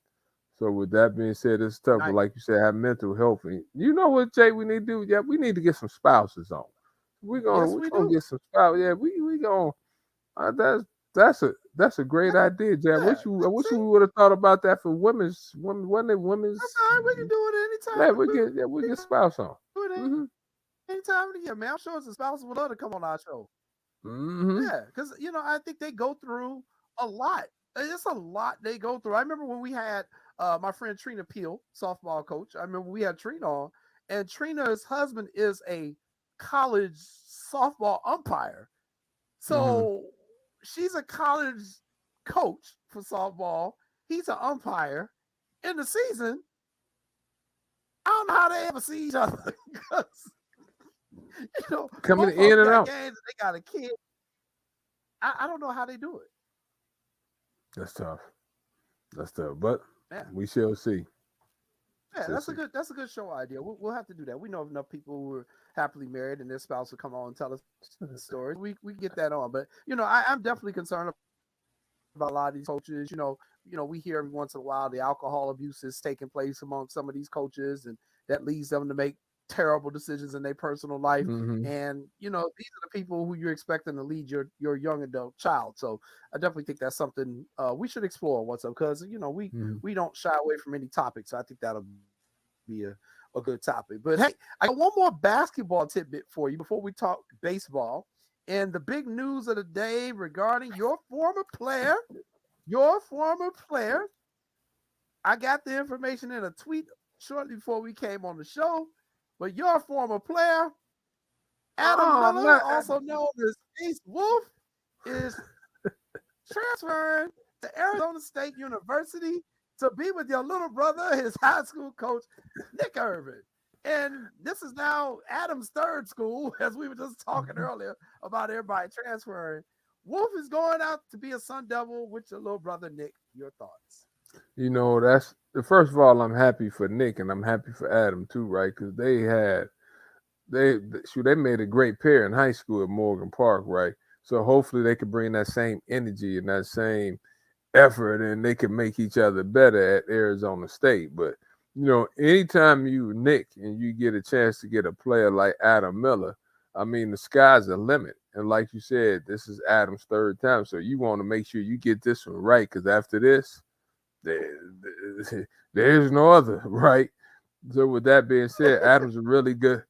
So with that being said, it's tough. But like you said, have mental health. And you know what, Jay, we need to do? Yeah, we need to get some spouses on. We're gonna get some spouses. Yeah, we gonna that's a great idea, Jay. I wish we would have thought about that for women's wasn't it women's. That's all right. We can do it anytime. Yeah, we get spouse on. Do it Mm-hmm. anytime of the year, man. I'm sure the spouses would love to come on our show. Mm-hmm. Yeah, because I think they go through a lot. It's a lot they go through. I remember when we had my friend Trina Peel, softball coach. I remember we had Trina on, and Trina's husband is a college softball umpire. So she's a college coach for softball. He's an umpire. In the season, I don't know how they ever see each other because coming in and out. Games, they got a kid. I don't know how they do it. That's tough. But we shall see. Yeah, that's a good show idea. We'll have to do that. We know enough people who are happily married and their spouse will come on and tell us the stories. We get that on. But I'm definitely concerned about a lot of these coaches. We hear every once in a while the alcohol abuse is taking place among some of these coaches, and that leads them to make terrible decisions in their personal life. Mm-hmm. And these are the people who you're expecting to lead your young adult child. So I definitely think that's something we should explore. What's up? Because we don't shy away from any topic. So I think that'll be a good topic. But hey, I got one more basketball tidbit for you before we talk baseball. And the big news of the day regarding your former player. I got the information in a tweet shortly before we came on the show. But your former player, Adam Miller, also known as Ace Wolf, is transferring to Arizona State University. to be with your little brother, his high school coach, Nick Irvin. And this is now Adam's third school, as we were just talking earlier about everybody transferring. Wolf is going out to be a Sun Devil with your little brother, Nick. Your thoughts? You know, that's first of all, I'm happy for Nick and I'm happy for Adam too, right? Because they made a great pair in high school at Morgan Park, right? So hopefully they could bring that same energy and that same effort, and they can make each other better at Arizona State. But you know, anytime you Nick and you get a chance to get a player like Adam Miller, I mean, the sky's the limit. And like you said, this is Adam's third time, so you want to make sure you get this one right, because after this, there's no other, right? So with that being said, Adam's a really good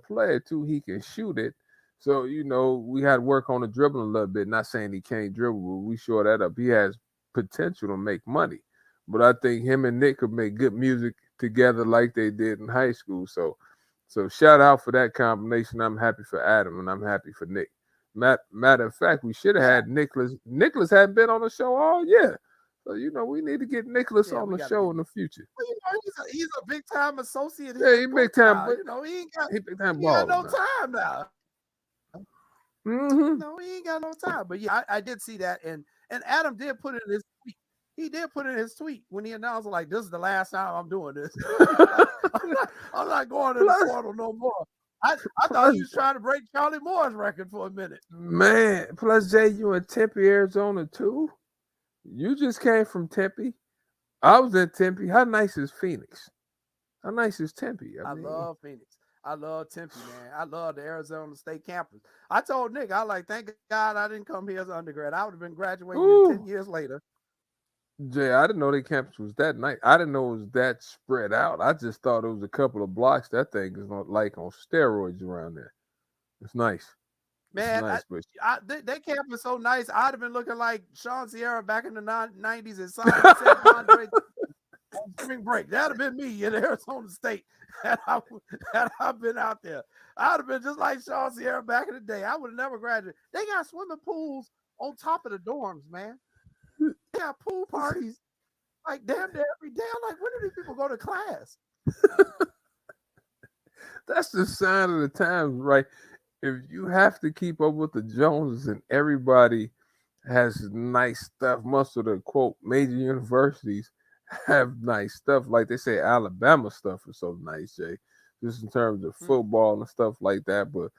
player too. He can shoot it. So, you know, we had to work on the dribbling a little bit. Not saying he can't dribble, but we shore that up. He has potential to make money. But I think him and Nick could make good music together like they did in high school. So shout out for that combination. I'm happy for Adam and I'm happy for Nick. Matter of fact, we should have had Nicholas. Nicholas hadn't been on the show all year. So, you know, we need to get Nicholas on the show in the future. Well, you know, he's a big time associate. Yeah, he big time. You know, he ain't got ball no time now. Mm-hmm. No, he ain't got no time. But yeah, I did see that, and Adam did put it in his tweet. He did put it in his tweet when he announced, like, this is the last time I'm doing this. I'm not going to the portal no more. I thought he was trying to break Charlie Moore's record for a minute. Man, plus Jay, you in Tempe, Arizona too? You just came from Tempe. I was in Tempe. How nice is Phoenix? How nice is Tempe? I love Phoenix. I love Tempe, man. I love the Arizona State campus. I told Nick, I like, thank God I didn't come here as an undergrad. I would have been graduating 10 years later. Jay, I didn't know their campus was that nice. I didn't know it was that spread out. I just thought it was a couple of blocks. That thing is like on steroids around there. It's nice. Man, nice, they campus so nice. I'd have been looking like Sean Sierra back in the 90s and San Andre on spring break. That'd have been me in Arizona State had I been out there. I'd have been just like Sean Sierra back in the day. I would have never graduated. They got swimming pools on top of the dorms, man. They got pool parties like damn near every day. I'm like, when do these people go to class? That's the sign of the times, right? If you have to keep up with the Joneses and everybody has nice stuff, most of the quote major universities have nice stuff. Like they say, Alabama stuff is so nice, Jay, just in terms of football and stuff like that. But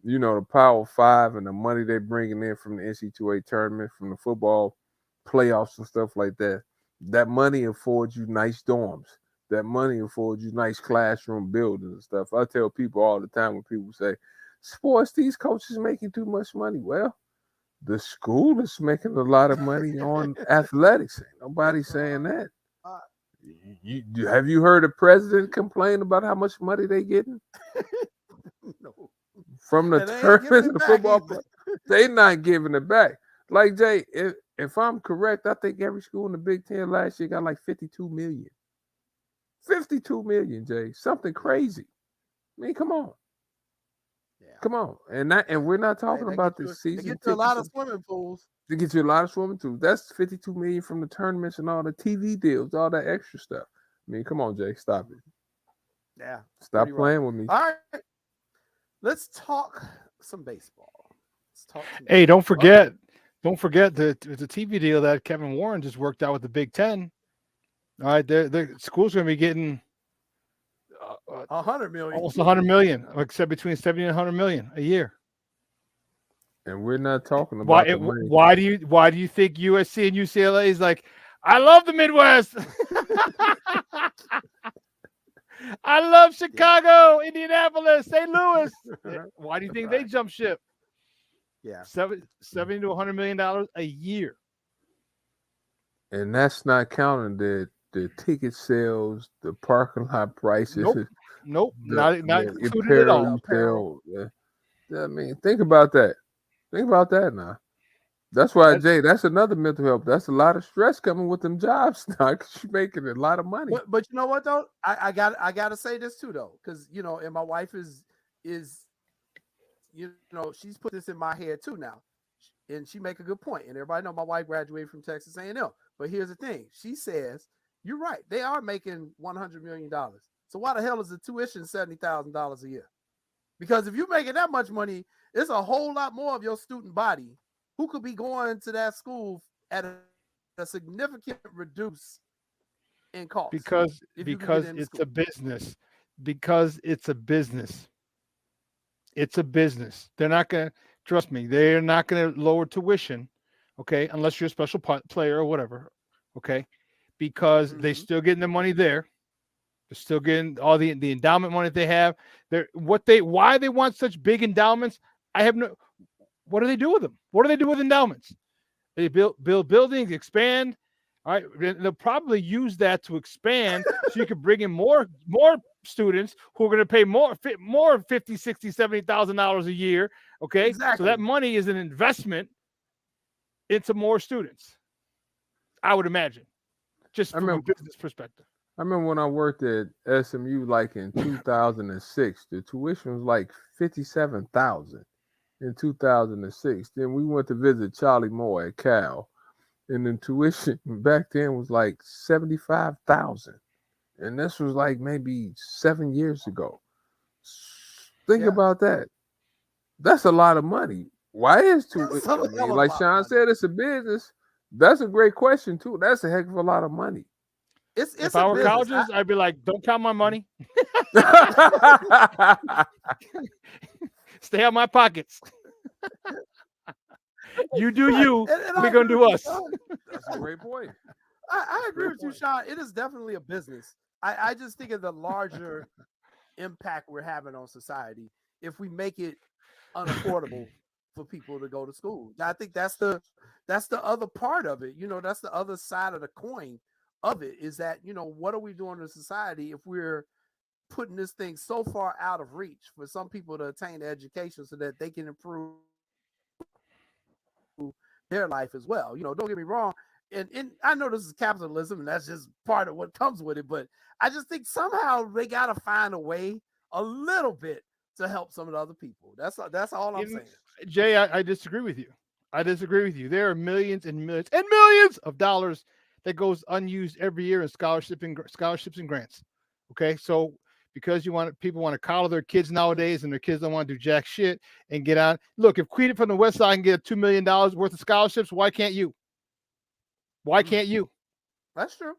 you know, the Power Five and the money they're bringing in from the NCAA tournament, from the football playoffs and stuff like that, that money affords you nice dorms. That money affords you nice classroom buildings and stuff. I tell people all the time when people say, sports, these coaches making too much money. Well, the school is making a lot of money on athletics. Ain't nobody saying that. Have you heard a president complain about how much money they getting? No. From the tournaments and the football play? They not giving it back. Like, Jay, if I'm correct, I think every school in the Big Ten last year got like 52 million. 52 million, Jay. Something crazy. I mean, come on. Yeah. Come on. And we're not talking about this season. They get to a lot of swimming pools. They get you a lot of swimming pools. That's 52 million from the tournaments and all the TV deals, all that extra stuff. I mean, come on, Jay. Stop it. Yeah. Stop playing with me. All right. Let's talk some baseball. Hey, don't forget the TV deal that Kevin Warren just worked out with the Big Ten. All right, the school's going to be getting 100 million, almost 100 million, except between 70 and 100 million a year. And we're not talking about why do you think USC and UCLA is like, I love the Midwest. I love Chicago, Indianapolis, St. Louis. Why do you think they jump ship? Yeah, $70 to $100 million a year. And that's not counting the ticket sales, the parking lot prices. Nope. Not included at all. I mean, think about that. Think about that now. That's why, Jay, that's another mental health. That's a lot of stress coming with them jobs now because you're making a lot of money. But you know what, though? I got to say this, too, though, because, you know, and my wife is, you know, she's put this in my head, too, now. And she make a good point. And everybody know my wife graduated from Texas A&M. But here's the thing. She says, you're right. They are making $100 million. So why the hell is the tuition $70,000 a year? Because if you're making that much money, it's a whole lot more of your student body who could be going to that school at a significant reduce in cost. Because if you can because get into it's school. a business. Because it's a business. It's a business. They're not going to, trust me, they're not going to lower tuition, okay, unless you're a special player or whatever, okay, because they still getting the money there. They're still getting all the endowment money that they have. Why they want such big endowments, I have no, what do they do with them? What do they do with endowments? They build buildings, expand. All right, they'll probably use that to expand so you can bring in more students who are going to pay more $50,000, $60,000, $70,000 a year. Okay, Exactly. so that money is an investment into more students. I would imagine, just from a business perspective. I remember when I worked at SMU, like in 2006, the tuition was like $57,000 in 2006. Then we went to visit Charlie Moore at Cal, and the tuition back then was like $75,000, and this was like maybe 7 years ago. Think about that. That's a lot of money. Why is tuition? Like Sean said, it's a business. That's a great question too. That's a heck of a lot of money. If I were colleges, I'd be like, don't count my money. Stay out my pockets. You do you. We're going to do us. That's a great point. I agree with you, Sean. It is definitely a business. I just think of the larger impact we're having on society if we make it unaffordable for people to go to school. I think that's the other part of it. That's the other side of the coin of it, is that, what are we doing in society if we're putting this thing so far out of reach for some people to attain education so that they can improve their life as well. Don't get me wrong. And I know this is capitalism and that's just part of what comes with it, but I just think somehow they got to find a way a little bit to help some of the other people. That's all I'm saying. Jay, I disagree with you. There are millions and millions and millions of dollars that goes unused every year in scholarships and grants. Okay, so because people want to coddle their kids nowadays, and their kids don't want to do jack shit and get on. Look, if Queen from the West Side can get $2 million worth of scholarships, why can't you? Why can't you? That's true.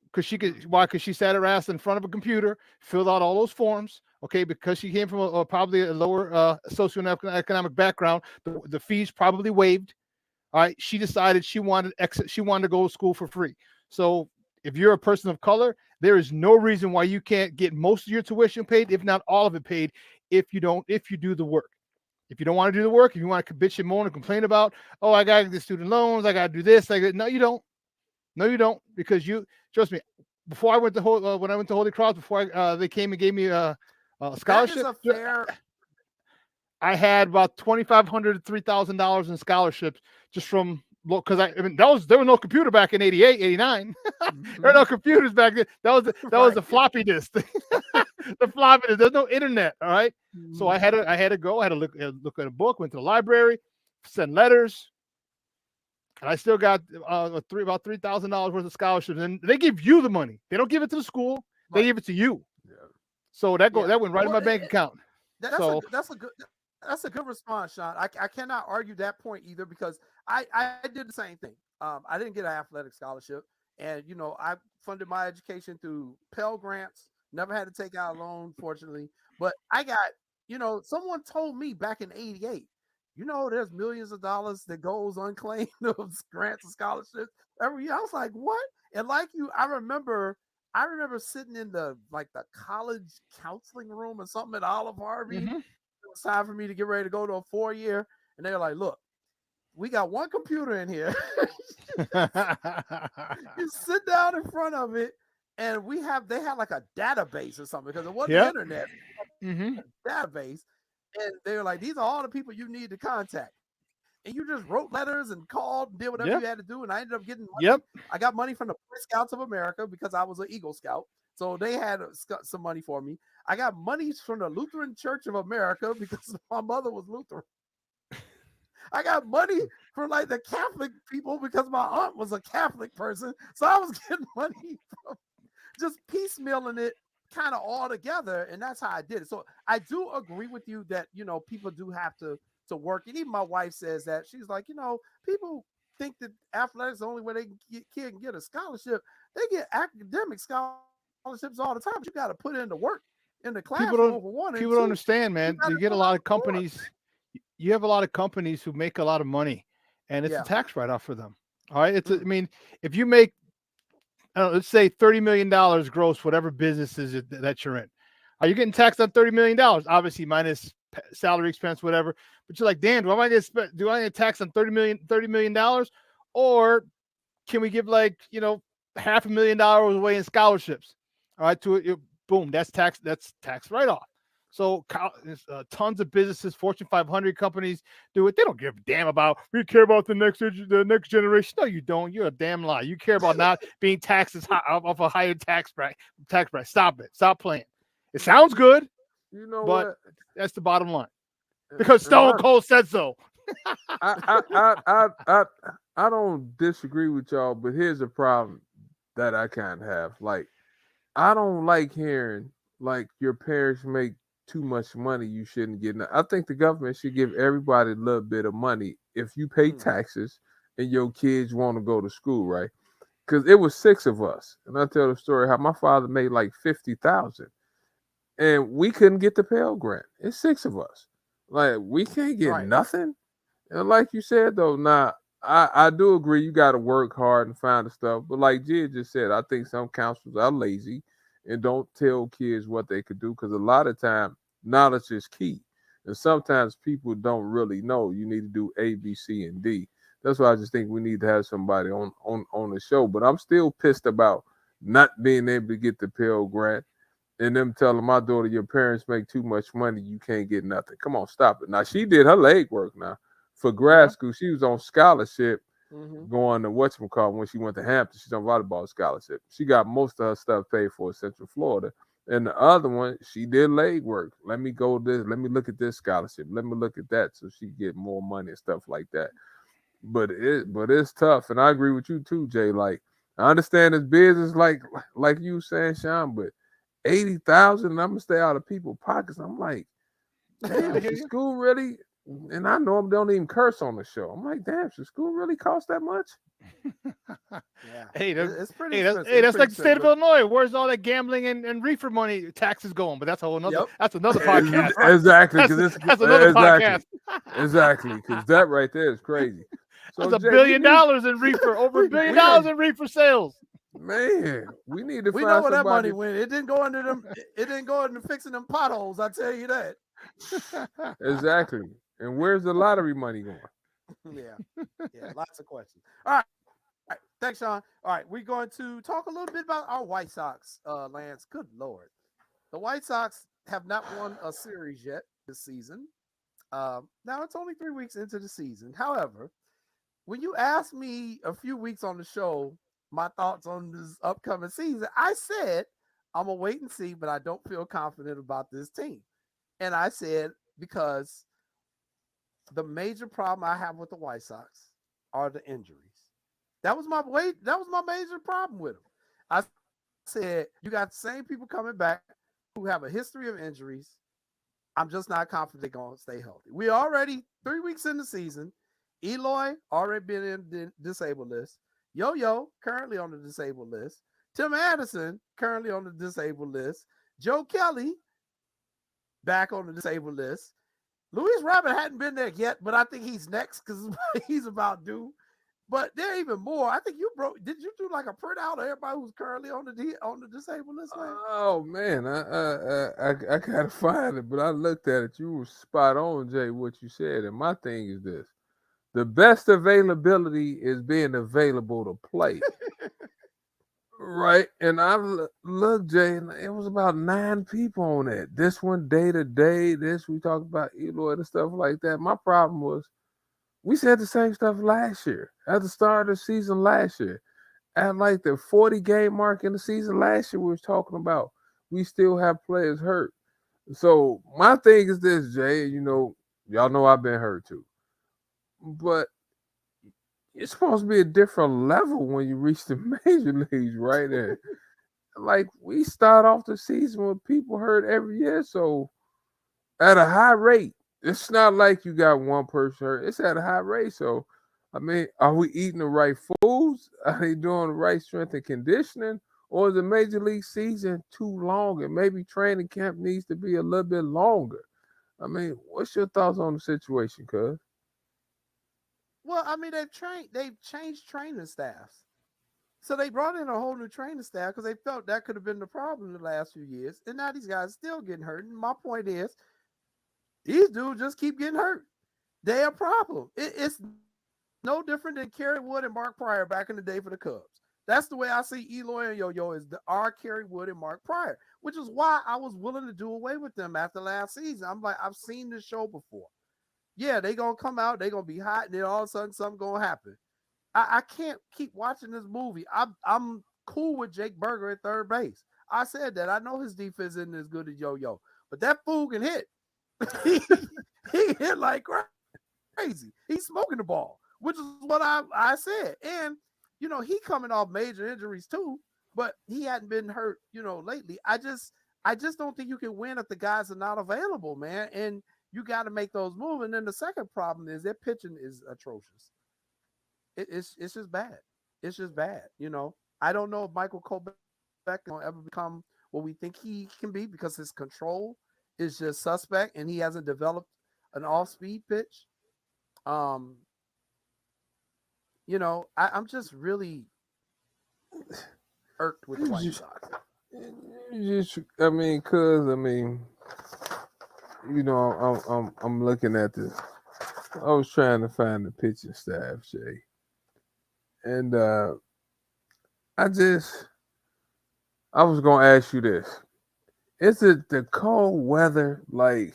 Because she could. Why? Because she sat her ass in front of a computer, filled out all those forms. Okay, because she came from probably a lower socioeconomic background, the fees probably waived. All right, she decided she wanted to go to school for free. So if you're a person of color, there is no reason why you can't get most of your tuition paid, if not all of it paid, if you do the work. If you don't want to do the work, if you want to bitch and moan and complain about, oh, I got the student loans, I got to do this, no, you don't. No, you don't, because trust me. Before I went to when I went to Holy Cross, before they came and gave me a scholarship, that is a fair... I had about $2,500 to $3,000 in scholarships just from, because there was no computer back in 88, 89. There were no computers back then. That was the floppy disk. The floppy disk. There's no internet. All right. So I had to go. I had to look at a book. Went to the library, send letters, and I still got about $3,000 worth of scholarships. And they give you the money. They don't give it to the school. They give it to you. Yeah. So that went right in my bank account. That's a good response, Sean. I cannot argue that point either, because I did the same thing. I didn't get an athletic scholarship, and I funded my education through Pell Grants. Never had to take out a loan, fortunately. But I got, someone told me back in '88, there's millions of dollars that goes unclaimed of grants and scholarships every year. I was like, what? And like you, I remember sitting in the college counseling room or something at Olive Harvey. Mm-hmm. It was time for me to get ready to go to a 4-year, and they were like, look, we got one computer in here. You sit down in front of it, and they had like a database or something, because it wasn't the internet. Mm-hmm. Database, and they were like, these are all the people you need to contact. And you just wrote letters and called and did whatever you had to do. And I ended up getting money. I got money from the Boy Scouts of America because I was an Eagle Scout. So they had some money for me. I got money from the Lutheran Church of America because my mother was Lutheran. I got money from like the Catholic people because my aunt was a Catholic person. So I was getting money from just piecemealing it kind of all together. And that's how I did it. So I do agree with you that, people do have to work. And even my wife says that. She's like, people think that athletics is the only way kid can get a scholarship. They get academic scholarships all the time. But you got to put in the work in the classroom for one. People don't understand, man. You get a lot of companies. You have a lot of companies who make a lot of money, and it's a tax write-off for them. All right. I mean, if you make, let's say $30 million gross, whatever business is it that you're in, are you getting taxed on $30 million? Obviously, minus salary expense, whatever. But you're like, damn, do I get taxed on $30 million? Or can we give $500,000 away in scholarships? All right, boom, that's tax write-off. So tons of businesses, Fortune 500 companies do it. They don't give a damn about, we care about the next generation. No, you don't. You're a damn lie. You care about not being taxed off a higher tax bracket. Stop it. Stop playing. It sounds good, but what? That's the bottom line. Because Stone Cold said so. I don't disagree with y'all, but here's a problem that I kind of have. Like, I don't like hearing like your parents make too much money, you shouldn't get. I think the government should give everybody a little bit of money if you pay taxes and your kids want to go to school, right? Because it was 6 of us, and I tell the story how my father made like $50,000, and we couldn't get the Pell Grant. It's 6 of us, like we can't get nothing. And like you said though, now I do agree you got to work hard and find the stuff, but like Jid just said, I think some counselors are lazy and don't tell kids what they could do, because a lot of time knowledge is key, and sometimes people don't really know you need to do A, B, C, and D. That's why I just think we need to have somebody on the show. But I'm still pissed about not being able to get the Pell Grant and them telling my daughter, your parents make too much money, you can't get nothing. Come on, stop it. Now she did her leg work now for grad school. She was on scholarship going to whatchamacallit when she went to Hampton. She's on volleyball scholarship. She got most of her stuff paid for in Central Florida. And the other one, she did leg work. Let me go this. Let me look at this scholarship. Let me look at that, so she get more money and stuff like that. But it's tough, and I agree with you too, Jay. Like, I understand it's business, like you saying, Sean, but 80,000, I'm gonna stay out of people's pockets. I'm like, damn, should school really? And I know them don't even curse on the show. I'm like, damn, should school really cost that much? Hey, it's pretty. That's like the state of Illinois. Where's all that gambling and reefer money taxes going? But that's another podcast. Exactly, because that's another podcast. Exactly, because that right there is crazy. So that's $1 billion in reefer, over $1 billion in reefer sales. Man, we need to. We know where that money went. It didn't go into them. It didn't go into fixing them potholes. I tell you that. Exactly. And where's the lottery money going? Yeah, lots of questions. All right. Thanks, Sean. All right, we're going to talk a little bit about our White Sox, Lance. Good Lord. The White Sox have not won a series yet this season. Now, it's only 3 weeks into the season. However, when you asked me a few weeks on the show my thoughts on this upcoming season, I said, I'm going to wait and see, but I don't feel confident about this team. And I said, because the major problem I have with the White Sox are the injuries. That was my major problem with them. I said, you got the same people coming back who have a history of injuries. I'm just not confident they're going to stay healthy. We already 3 weeks in the season. Eloy already been in the disabled list. Yo-Yo currently on the disabled list. Tim Anderson currently on the disabled list. Joe Kelly back on the disabled list. Luis Robert hadn't been there yet, but I think he's next because he's about due. But there are even more. I think did you do like a printout of everybody who's currently on the disabled list? Oh man, I gotta find it, but I looked at it. You were spot on, Jay, what you said. And my thing is this: the best availability is being available to play. Right. And I looked, Jay, and it was about 9 people on that. This one day to day, this we talked about Eloy and stuff like that. My problem was we said the same stuff last year at the start of the season last year. At like the 40 game mark in the season last year, we were talking about we still have players hurt. So my thing is this, Jay, y'all know I've been hurt too. but it's supposed to be a different level when you reach the major leagues, right? And like we start off the season with people hurt every year, so at a high rate. It's not like you got one person hurt. It's at a high rate. So, I mean, are we eating the right foods? Are they doing the right strength and conditioning? Or is the major league season too long and maybe training camp needs to be a little bit longer? I mean, what's your thoughts on the situation, cuz? Well, I mean, they've changed training staffs. So they brought in a whole new training staff because they felt that could have been the problem the last few years. And now these guys still getting hurt. And my point is, these dudes just keep getting hurt. They're a problem. It's no different than Kerry Wood and Mark Pryor back in the day for the Cubs. That's the way I see Eloy and Yo-Yo is our Kerry Wood and Mark Pryor, which is why I was willing to do away with them after last season. I'm like, I've seen this show before. Yeah, they gonna come out, they gonna be hot, and then all of a sudden something gonna happen. I can't keep watching this movie. I'm cool with Jake Berger at third base. I said that. I know his defense isn't as good as Yo-Yo, but that fool can hit. he hit like crazy. He's smoking the ball, which is what I said. And he coming off major injuries too, but he hadn't been hurt, lately. I just don't think you can win if the guys are not available, man. And you got to make those moves. And then the second problem is their pitching is atrocious. It's just bad. It's just bad. I don't know if Michael Kopech will ever become what we think he can be because his control is just suspect and he hasn't developed an off-speed pitch. I'm just really irked with the White Sox. I'm looking at this. I was trying to find the pitching staff, Jay, and I was gonna ask you this: is it the cold weather? Like,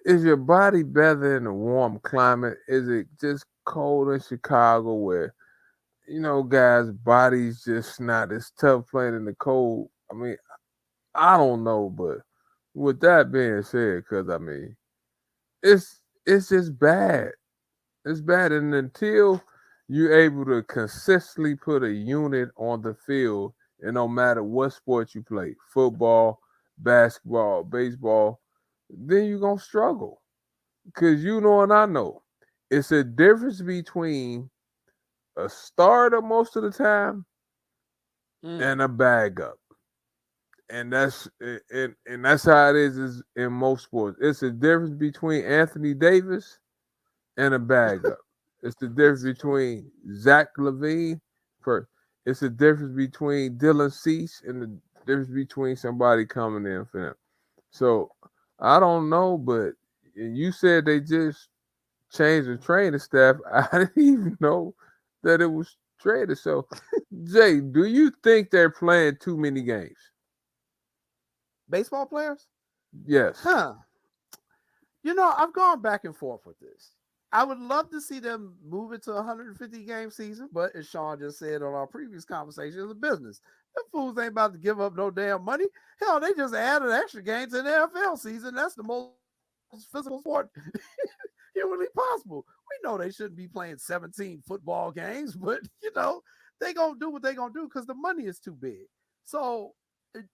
is your body better in a warm climate? Is it just cold in Chicago where guys' bodies just not as tough playing in the cold? I mean, I don't know, but with that being said, because I mean, it's just bad. It's bad, and until you're able to consistently put a unit on the field, and no matter what sport you play, football, basketball, baseball, then you're gonna struggle. Because and I know, it's a difference between a starter most of the time and a bag up. And that's how it is in most sports. It's a difference between Anthony Davis and a bag up. It's the difference between Zach Levine. It's the difference between Dylan Cease and the difference between somebody coming in for them. So I don't know, but you said they just changed the training staff. I didn't even know that it was traded. So, Jay, do you think they're playing too many games? Baseball players? Yes. Huh. I've gone back and forth with this. I would love to see them move it to a 150 game season, but as Sean just said on our previous conversation, it's a business. The fools ain't about to give up no damn money. Hell, they just added extra games in the NFL season. That's the most physical sport humanly possible. We know they shouldn't be playing 17 football games, but they gonna do what they gonna do because the money is too big. So,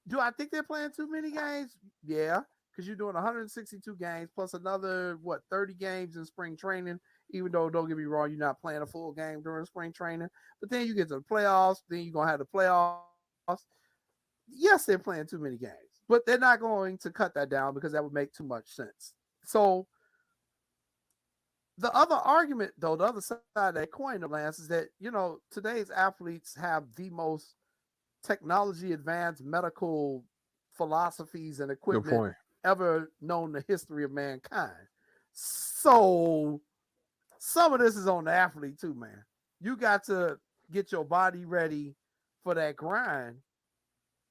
do I think they're playing too many games? Yeah. Because you're doing 162 games plus another 30 games in spring training. Even though, don't get me wrong, you're not playing a full game during spring training. But then you get to the playoffs. Then you're gonna have the playoffs. Yes, they're playing too many games, but they're not going to cut that down because that would make too much sense. So the other argument, though, the other side of that coin, Lance, is that today's athletes have the most technology advanced medical philosophies and equipment ever known the history of mankind. So some of this is on the athlete too, man. You got to get your body ready for that grind.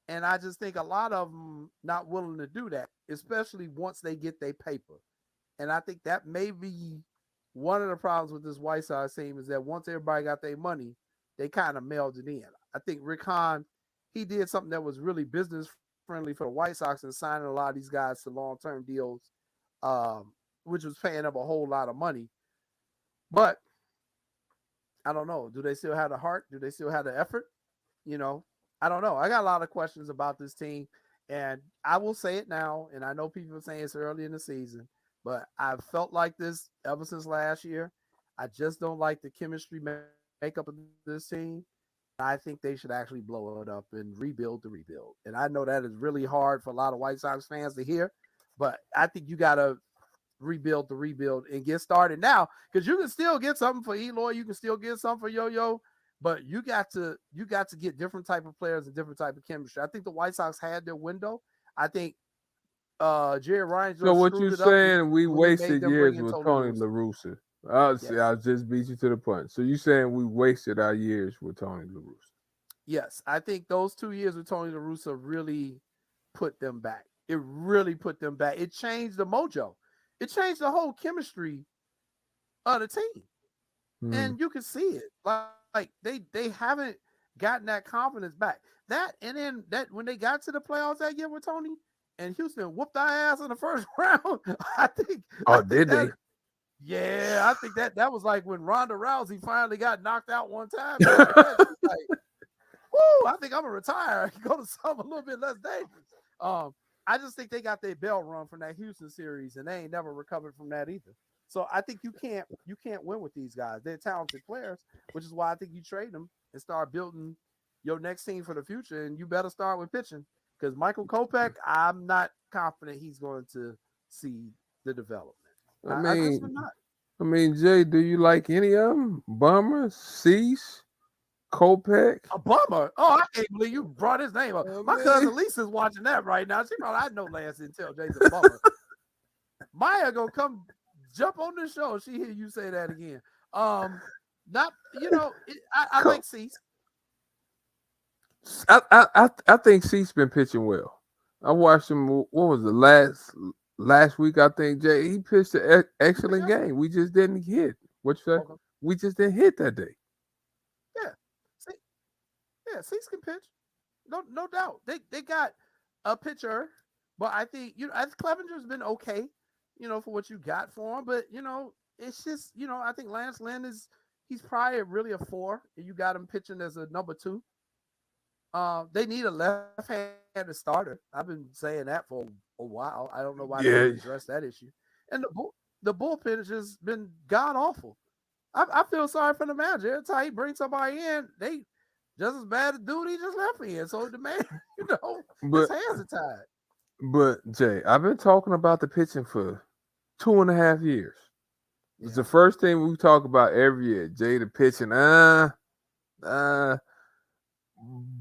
And I just think a lot of them not willing to do that, especially once they get their paper. And I think that may be one of the problems with this White Sox team is that once everybody got their money, they kind of mailed it in. I think Rick Hahn, he did something that was really business friendly for the White Sox and signing a lot of these guys to long-term deals, which was paying up a whole lot of money. But I don't know. Do they still have the heart? Do they still have the effort? You know, I don't know. I got a lot of questions about this team, and I will say it now. And I know people are saying it's early in the season, but I've felt like this ever since last year. I just don't like the chemistry makeup of this team. I think they should actually blow it up and rebuild the rebuild. And I know that is really hard for a lot of White Sox fans to hear, but I think you got to rebuild the rebuild and get started now, because you can still get something for Eloy, you can still get something for Yo-Yo, but you got to get different type of players and different type of chemistry. I think the White Sox had their window. I think Jerry Ryan. So what you saying? We wasted years with Tony La La Russa. I'll just beat you to the punch. So you saying we wasted our years with Tony La Russa? Yes, I think those 2 years with Tony La Russa really put them back. It really put them back. It changed the mojo. It changed the whole chemistry of the team. And you can see it. Like they haven't gotten that confidence back. That, and then that when they got to the playoffs that year with Tony and Houston whooped our ass in the first round. I think did they? Yeah, I think that was like when Ronda Rousey finally got knocked out one time. Like, woo, I think I'm gonna retire and go to something a little bit less dangerous. I just think they got their bell run from that Houston series, and they ain't never recovered from that either. So I think you can't win with these guys. They're talented players, which is why I think you trade them and start building your next team for the future. And you better start with pitching, because Michael Kopech, I'm not confident he's going to see the development. I mean, Jay, do you like any of them? Bummer, Cease, Kopech? A Bummer. Oh, I can't believe you brought his name up. My cousin Lisa's watching that right now. She probably, I know Lance didn't tell Jason Bummer. Maya gonna come jump on the show. She hear you say that again. Not, I like Cease. I think Cease been pitching well. I watched him. What was the last week? I think Jay, he pitched an excellent game. We just didn't hit. What you say? Okay. We just didn't hit that day. Cease can pitch. No doubt. They got a pitcher, but I think Clevenger's been okay, for what you got for him. But it's just, I think Lance Lynn he's probably really a 4, and you got him pitching as a number 2. They need a left-handed starter. I've been saying that for a while. I don't know why they didn't address that issue. And the bullpen has just been god awful. I feel sorry for the manager. Every time he brings somebody in, they just as bad as dude he just left in. So the man, his hands are tied. But Jay, I've been talking about the pitching for 2.5 years. It's the first thing we talk about every year. Jay, the pitching,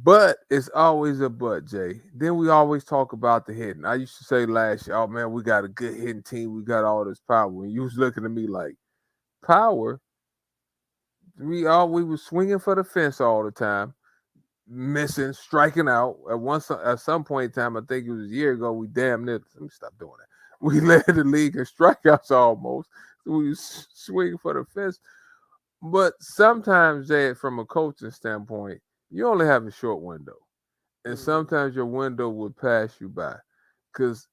but it's always a but, Jay. Then we always talk about the hitting. I used to say last year, oh man, we got a good hitting team. We got all this power. When you was looking at me like, power? We were swinging for the fence all the time, missing, striking out. At some point in time, I think it was a year ago, we damn near, let me stop doing that. We led the league in strikeouts almost. We was swinging for the fence. But sometimes, Jay, from a coaching standpoint, you only have a short window. And sometimes your window will pass you by. Because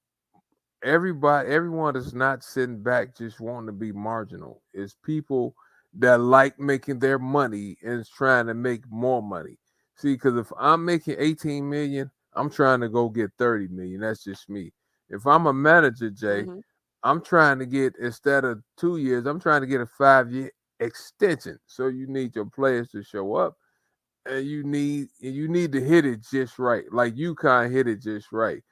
everyone is not sitting back just wanting to be marginal. It's people that like making their money and is trying to make more money. See, because if I'm making 18 million, I'm trying to go get 30 million. That's just me. If I'm a manager, Jay, I'm trying to get, instead of 2 years, I'm trying to get a 5-year extension. So you need your players to show up, and you need to hit it just right. Like UConn hit it just right.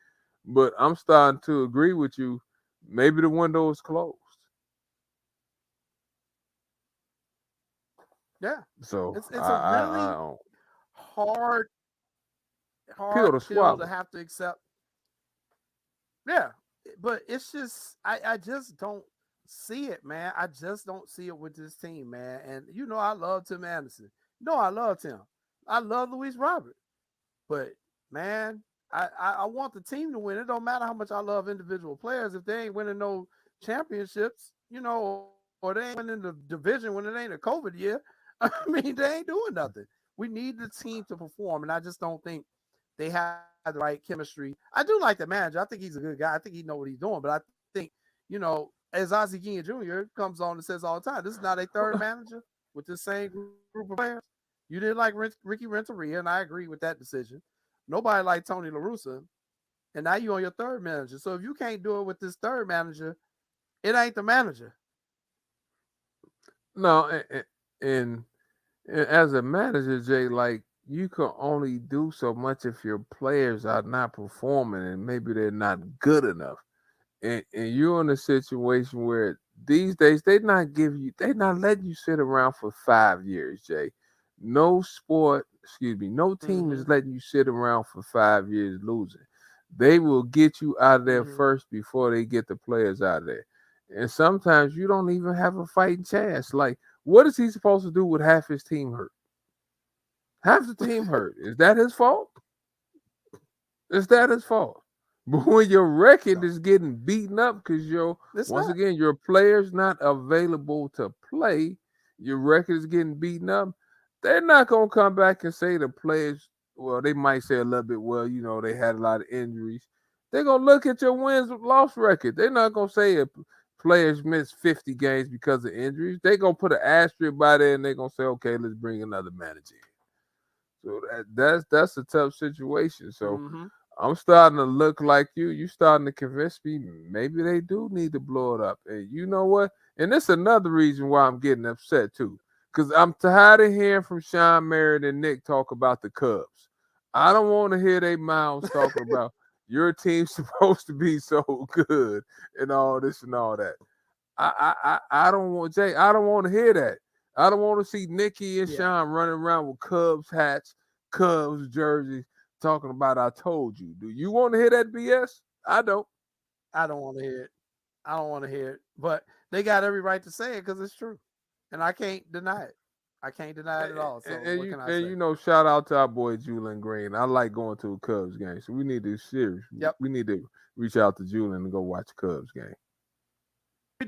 But I'm starting to agree with you. Maybe the window is closed. Yeah. So it's a really hard pill to have to accept. Yeah. But it's just, I just don't see it, man. I just don't see it with this team, man. And I love Tim Anderson. I love Tim. I love Luis Robert. But man, I want the team to win. It don't matter how much I love individual players. If they ain't winning no championships, or they ain't winning the division when it ain't a COVID year, I mean, they ain't doing nothing. We need the team to perform, and I just don't think they have the right chemistry. I do like the manager. I think he's a good guy. I think he knows what he's doing, but I think, as Ozzie Guillen Jr. comes on and says all the time, this is not a third manager with the same group of players. You didn't like Ricky Renteria, and I agree with that decision. Nobody liked Tony La Russa, and now you're on your third manager. So if you can't do it with this third manager, it ain't the manager. No, and as a manager, Jay, like you can only do so much if your players are not performing and maybe they're not good enough. And you're in a situation where these days they're not letting you sit around for 5 years, Jay. No sport, no team is letting you sit around for 5 years losing. They will get you out of there first before they get the players out of there. And sometimes you don't even have a fighting chance. Like, what is he supposed to do with half his team hurt? Half the team hurt. Is that his fault? Is that his fault? But when your record is getting beaten up because your players not available to play, your record is getting beaten up, they're not gonna come back and say the players, well, they might say a little bit, well, they had a lot of injuries. They're gonna look at your wins-loss record. They're not gonna say players missed 50 games because of injuries. They're gonna put an asterisk by there and they're gonna say, okay, let's bring another manager in. So that's a tough situation. So I'm starting to look like you. You starting to convince me maybe they do need to blow it up. And you know what? And this is another reason why I'm getting upset too. Because I'm tired of hearing from Sean Merritt and Nick talk about the Cubs. I don't want to hear their mouths talking about your team's supposed to be so good and all this and all that. I don't want Jay. I don't want to hear that. I don't want to see Nikki and Sean running around with Cubs hats, Cubs jerseys, talking about I told you. Do you want to hear that BS? I don't. I don't want to hear it. I don't want to hear it. But they got every right to say it because it's true. And I can't deny it. I can't deny it at all. So what can I say? Shout out to our boy Julian Green. I like going to a Cubs game. So we need to we need to reach out to Julian and go watch a Cubs game. We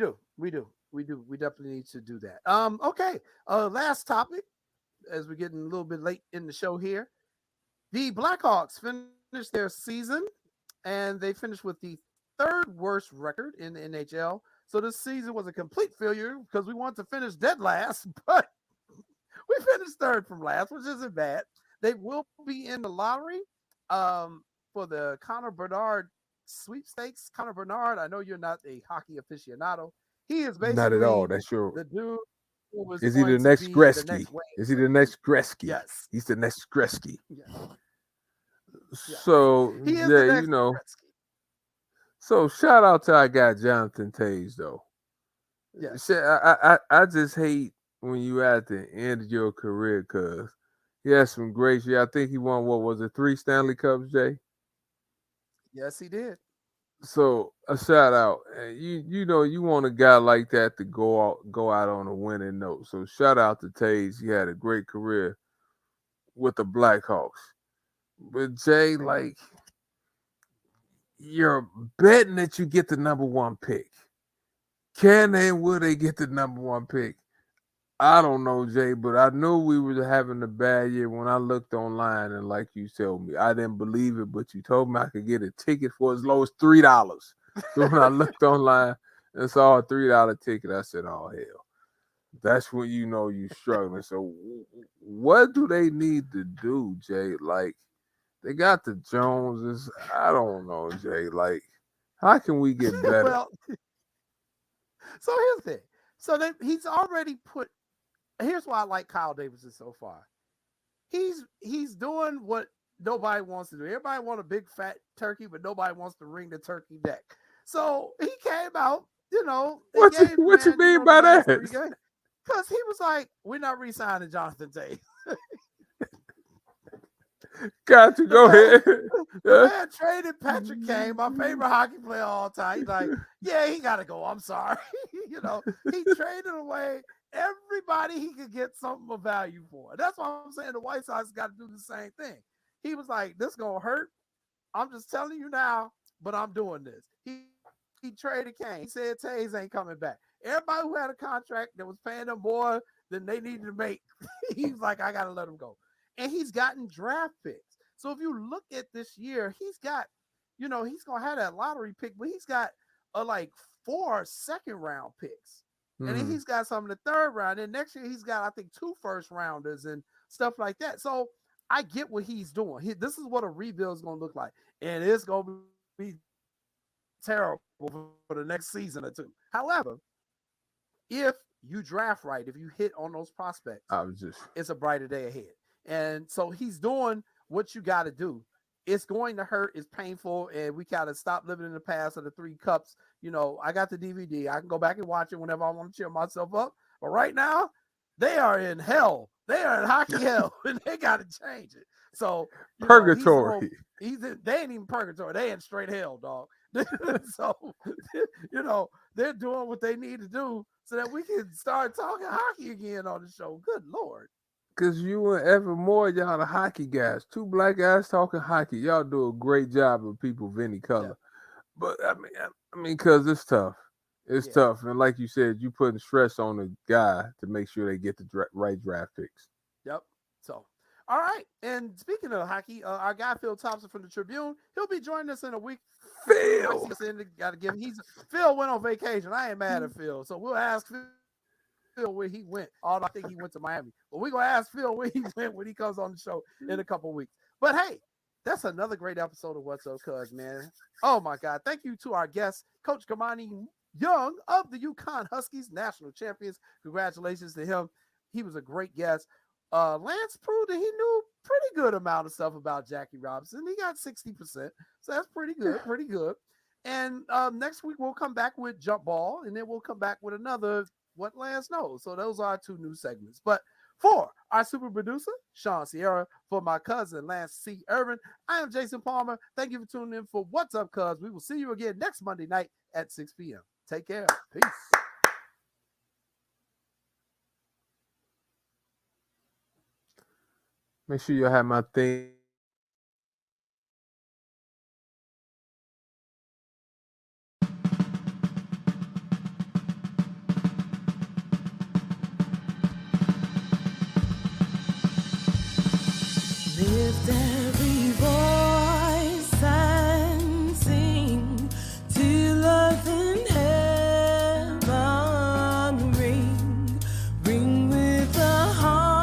definitely need to do that. Okay. Last topic, as we're getting a little bit late in the show here. The Blackhawks finished their season, and they finished with the third worst record in the NHL. So this season was a complete failure because we wanted to finish dead last, but we finished third from last, which isn't bad. They will be in the lottery for the Connor Bernard sweepstakes. Connor Bernard, I know you're not a hockey aficionado. He is basically not at all. That's your the dude. Is he the next Gretzky? Is he the next Gretzky? Yes. He's the next Gretzky. Yes. So, he is the next Gretzky. So shout out to our guy Jonathan Toews, though. Yes. I just hate when you at the end of your career because he had some great years. I think he won 3 Stanley Cups, Jay? Yes, he did. So a shout out. You want a guy like that to go out on a winning note. So shout out to Toews. He had a great career with the Blackhawks. But Jay, like, you're betting that you get the number 1 pick. Can and will they get the number 1 pick? I don't know, Jay, but I knew we were having a bad year when I looked online, and like you told me, I didn't believe it, but you told me I could get a ticket for as low as $3. So when I looked online and saw a $3 ticket, I said, oh, hell. That's when you know you're struggling. So what do they need to do, Jay? Like, they got the Joneses. I don't know, Jay. Like, how can we get better? Well, so here's the thing. So he's already put. Here's why I like Kyle Davidson so far. He's doing what nobody wants to do. Everybody wants a big fat turkey, but nobody wants to ring the turkey neck. So he came out, What you mean by that? Because he was like, we're not re-signing Jonathan Toews. Got to go ahead. The man traded Patrick Kane, my favorite hockey player of all time. He's like, yeah, he got to go. I'm sorry. He traded away everybody he could get something of value for. That's why I'm saying the White Sox got to do the same thing. He was like, this going to hurt. I'm just telling you now, but I'm doing this. He traded Kane. He said Toews ain't coming back. Everybody who had a contract that was paying them more than they needed to make, he's like, I got to let him go. And he's gotten draft picks. So if you look at this year, he's got, he's going to have that lottery pick, but he's got are like 4 second-round picks. And then Mhm. he's got some in the 3rd round. And next year he's got, I think, 2 first-rounders and stuff like that. So I get what he's doing. This is what a rebuild is going to look like. And it's going to be terrible for the next season or 2. However, if you draft right, if you hit on those prospects, it's a brighter day ahead. And so he's doing what you got to do. It's going to hurt. It's painful. And we got to stop living in the past of the 3 cups. You know, I got the DVD. I can go back and watch it whenever I want to cheer myself up. But right now, they are in hell. They are in hockey hell, and they got to change it. So purgatory. They ain't even purgatory. They in straight hell, dog. So, they're doing what they need to do so that we can start talking hockey again on the show. Good Lord. Because you and Evan Moore, y'all the hockey guys. 2 black guys talking hockey. Y'all do a great job of people of any color. Yeah. But I mean, because it's tough. It's tough. And like you said, you putting stress on the guy to make sure they get the right draft picks. Yep. So, all right. And speaking of hockey, our guy Phil Thompson from the Tribune, he'll be joining us in a week. Phil! Phil went on vacation. I ain't mad at Phil. So we'll ask Phil where he went. I think he went to Miami. But we're going to ask Phil where he went when he comes on the show in a couple weeks. But hey, that's another great episode of What's Up, Cuz, man. Oh, my God. Thank you to our guest, Coach Kamani Young of the UConn Huskies, national champions. Congratulations to him. He was a great guest. Lance proved that he knew pretty good amount of stuff about Jackie Robinson. He got 60%. So that's pretty good. And next week we'll come back with Jump Ball, and then we'll come back with another What Lance Knows. So those are our 2 new segments. But for our super producer, Sean Sierra, for my cousin, Lance C. Irvin, I am Jason Palmer. Thank you for tuning in for What's Up, Cuz. We will see you again next Monday night at 6 p.m. Take care. Peace. Make sure you have my thing. Lift every voice and sing till earth and heaven ring with the harmonies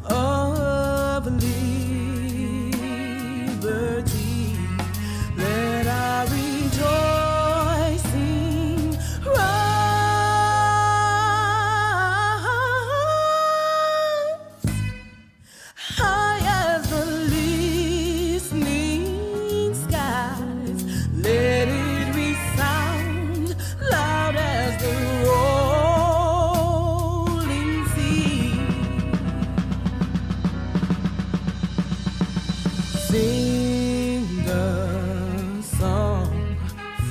of liberty. Let our rejoicing high as the listening skies. Let it resound loud as the rolling sea. Sing a song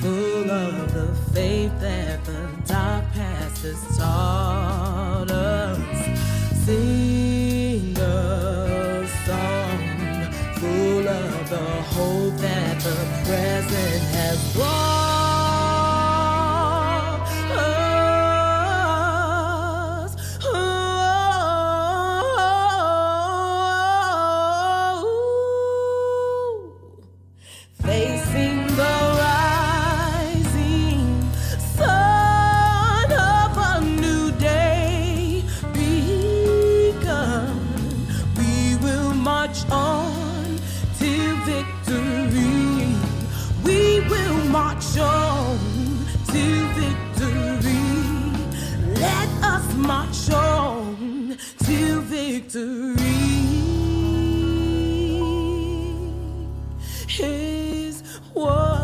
full of the faith that the dark past has taught us. Sing a song full of the hope that the present has brought us. Facing the rising sun of a new day begun. We will march on to victory. We will march on to victory. Let us march on to victory. Is what